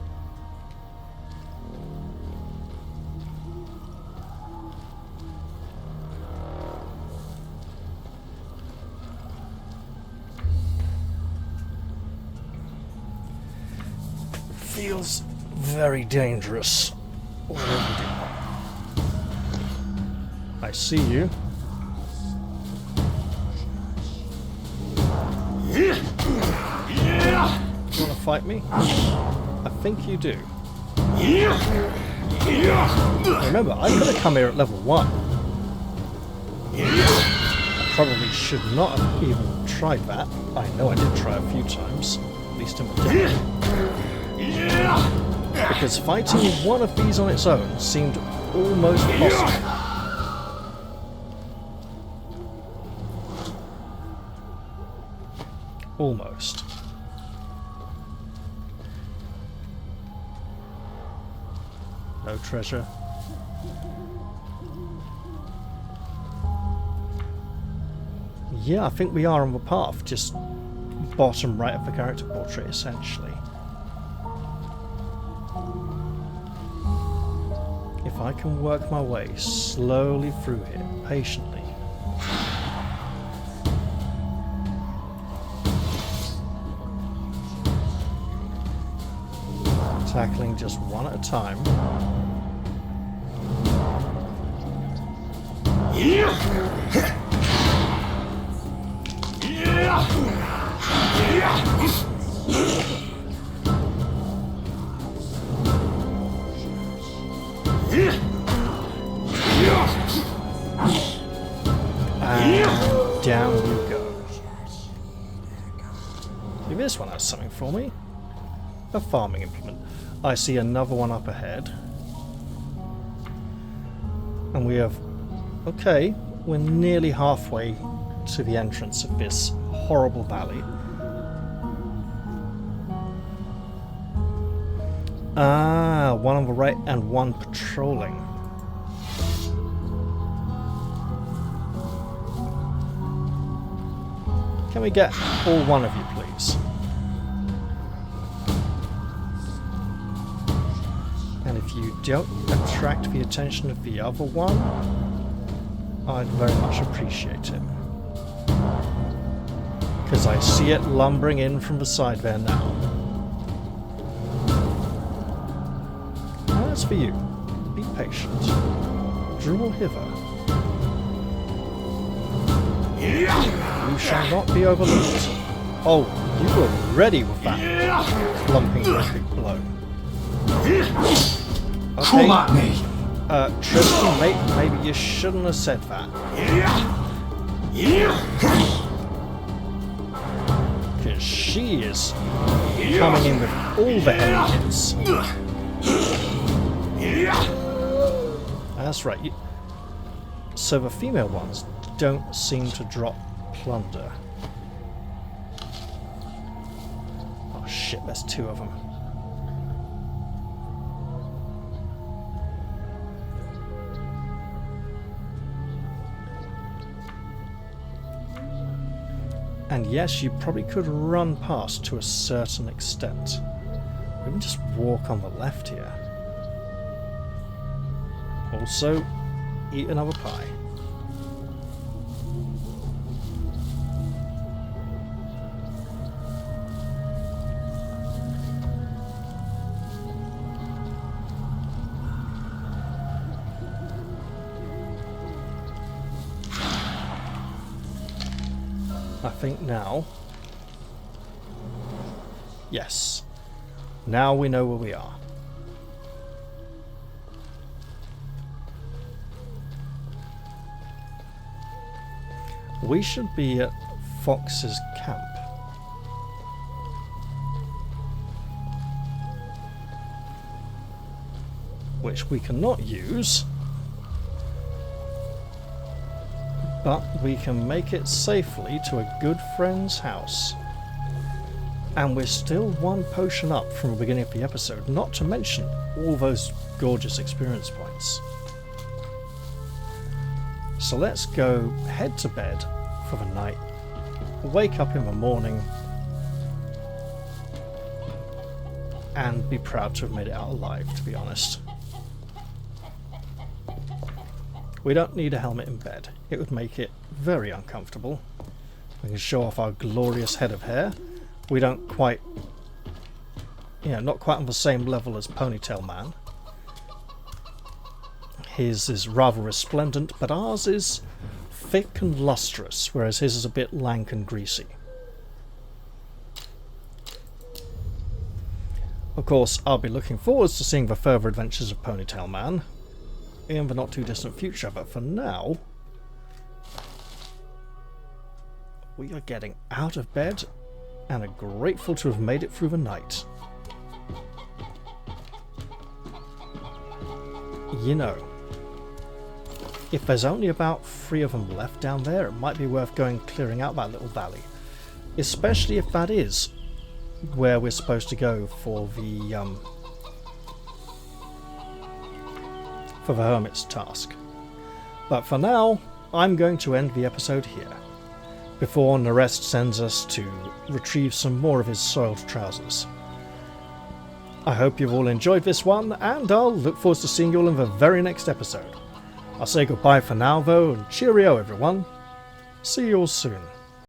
Feels very dangerous. I see you. Do you want to fight me? I think you do. Remember, I could have come here at level 1. I probably should not have even tried that. I know I did try a few times, at least in my day. Because fighting one of these on its own seemed almost possible. Almost. No treasure. Yeah, I think we are on the path, just bottom right of the character portrait, essentially. If I can work my way slowly through here, patiently. Tackling just one at a time. And down you go. See, this one has something for me. A farming implement. I see another one up ahead. And we have... Okay, we're nearly halfway to the entrance of this horrible valley. Ah, one on the right and one patrolling. Can we get all one of you, please? And if you don't attract the attention of the other one, I'd very much appreciate it. Because I see it lumbering in from the side there now. As for you, be patient. Draw hither. You shall not be overlooked. Oh, you were ready with that clumping epic blow. Come at me! Tristan, mate, maybe you shouldn't have said that. Because she is coming in with all the heavy hits. That's right. So the female ones don't seem to drop plunder. Oh shit, there's two of them. And yes, you probably could run past to a certain extent. We can just walk on the left here. Also, eat another pie. I think now... Yes. Now we know where we are. We should be at Fox's camp. Which we cannot use. But we can make it safely to a good friend's house. And we're still one potion up from the beginning of the episode, not to mention all those gorgeous experience points. So let's go head to bed for the night, wake up in the morning, and be proud to have made it out alive, to be honest. We don't need a helmet in bed. It would make it very uncomfortable. We can show off our glorious head of hair. We don't quite... not quite on the same level as Ponytail Man. His is rather resplendent, but ours is thick and lustrous, whereas his is a bit lank and greasy. Of course, I'll be looking forward to seeing the further adventures of Ponytail Man in the not too distant future, but for now, we are getting out of bed and are grateful to have made it through the night. You know, if there's only about 3 of them left down there, it might be worth going clearing out that little valley. Especially if that is where we're supposed to go for the hermit's task. But for now, I'm going to end the episode here, before Narest sends us to retrieve some more of his soiled trousers. I hope you've all enjoyed this one, and I'll look forward to seeing you all in the very next episode. I'll say goodbye for now though, and cheerio everyone. See you all soon.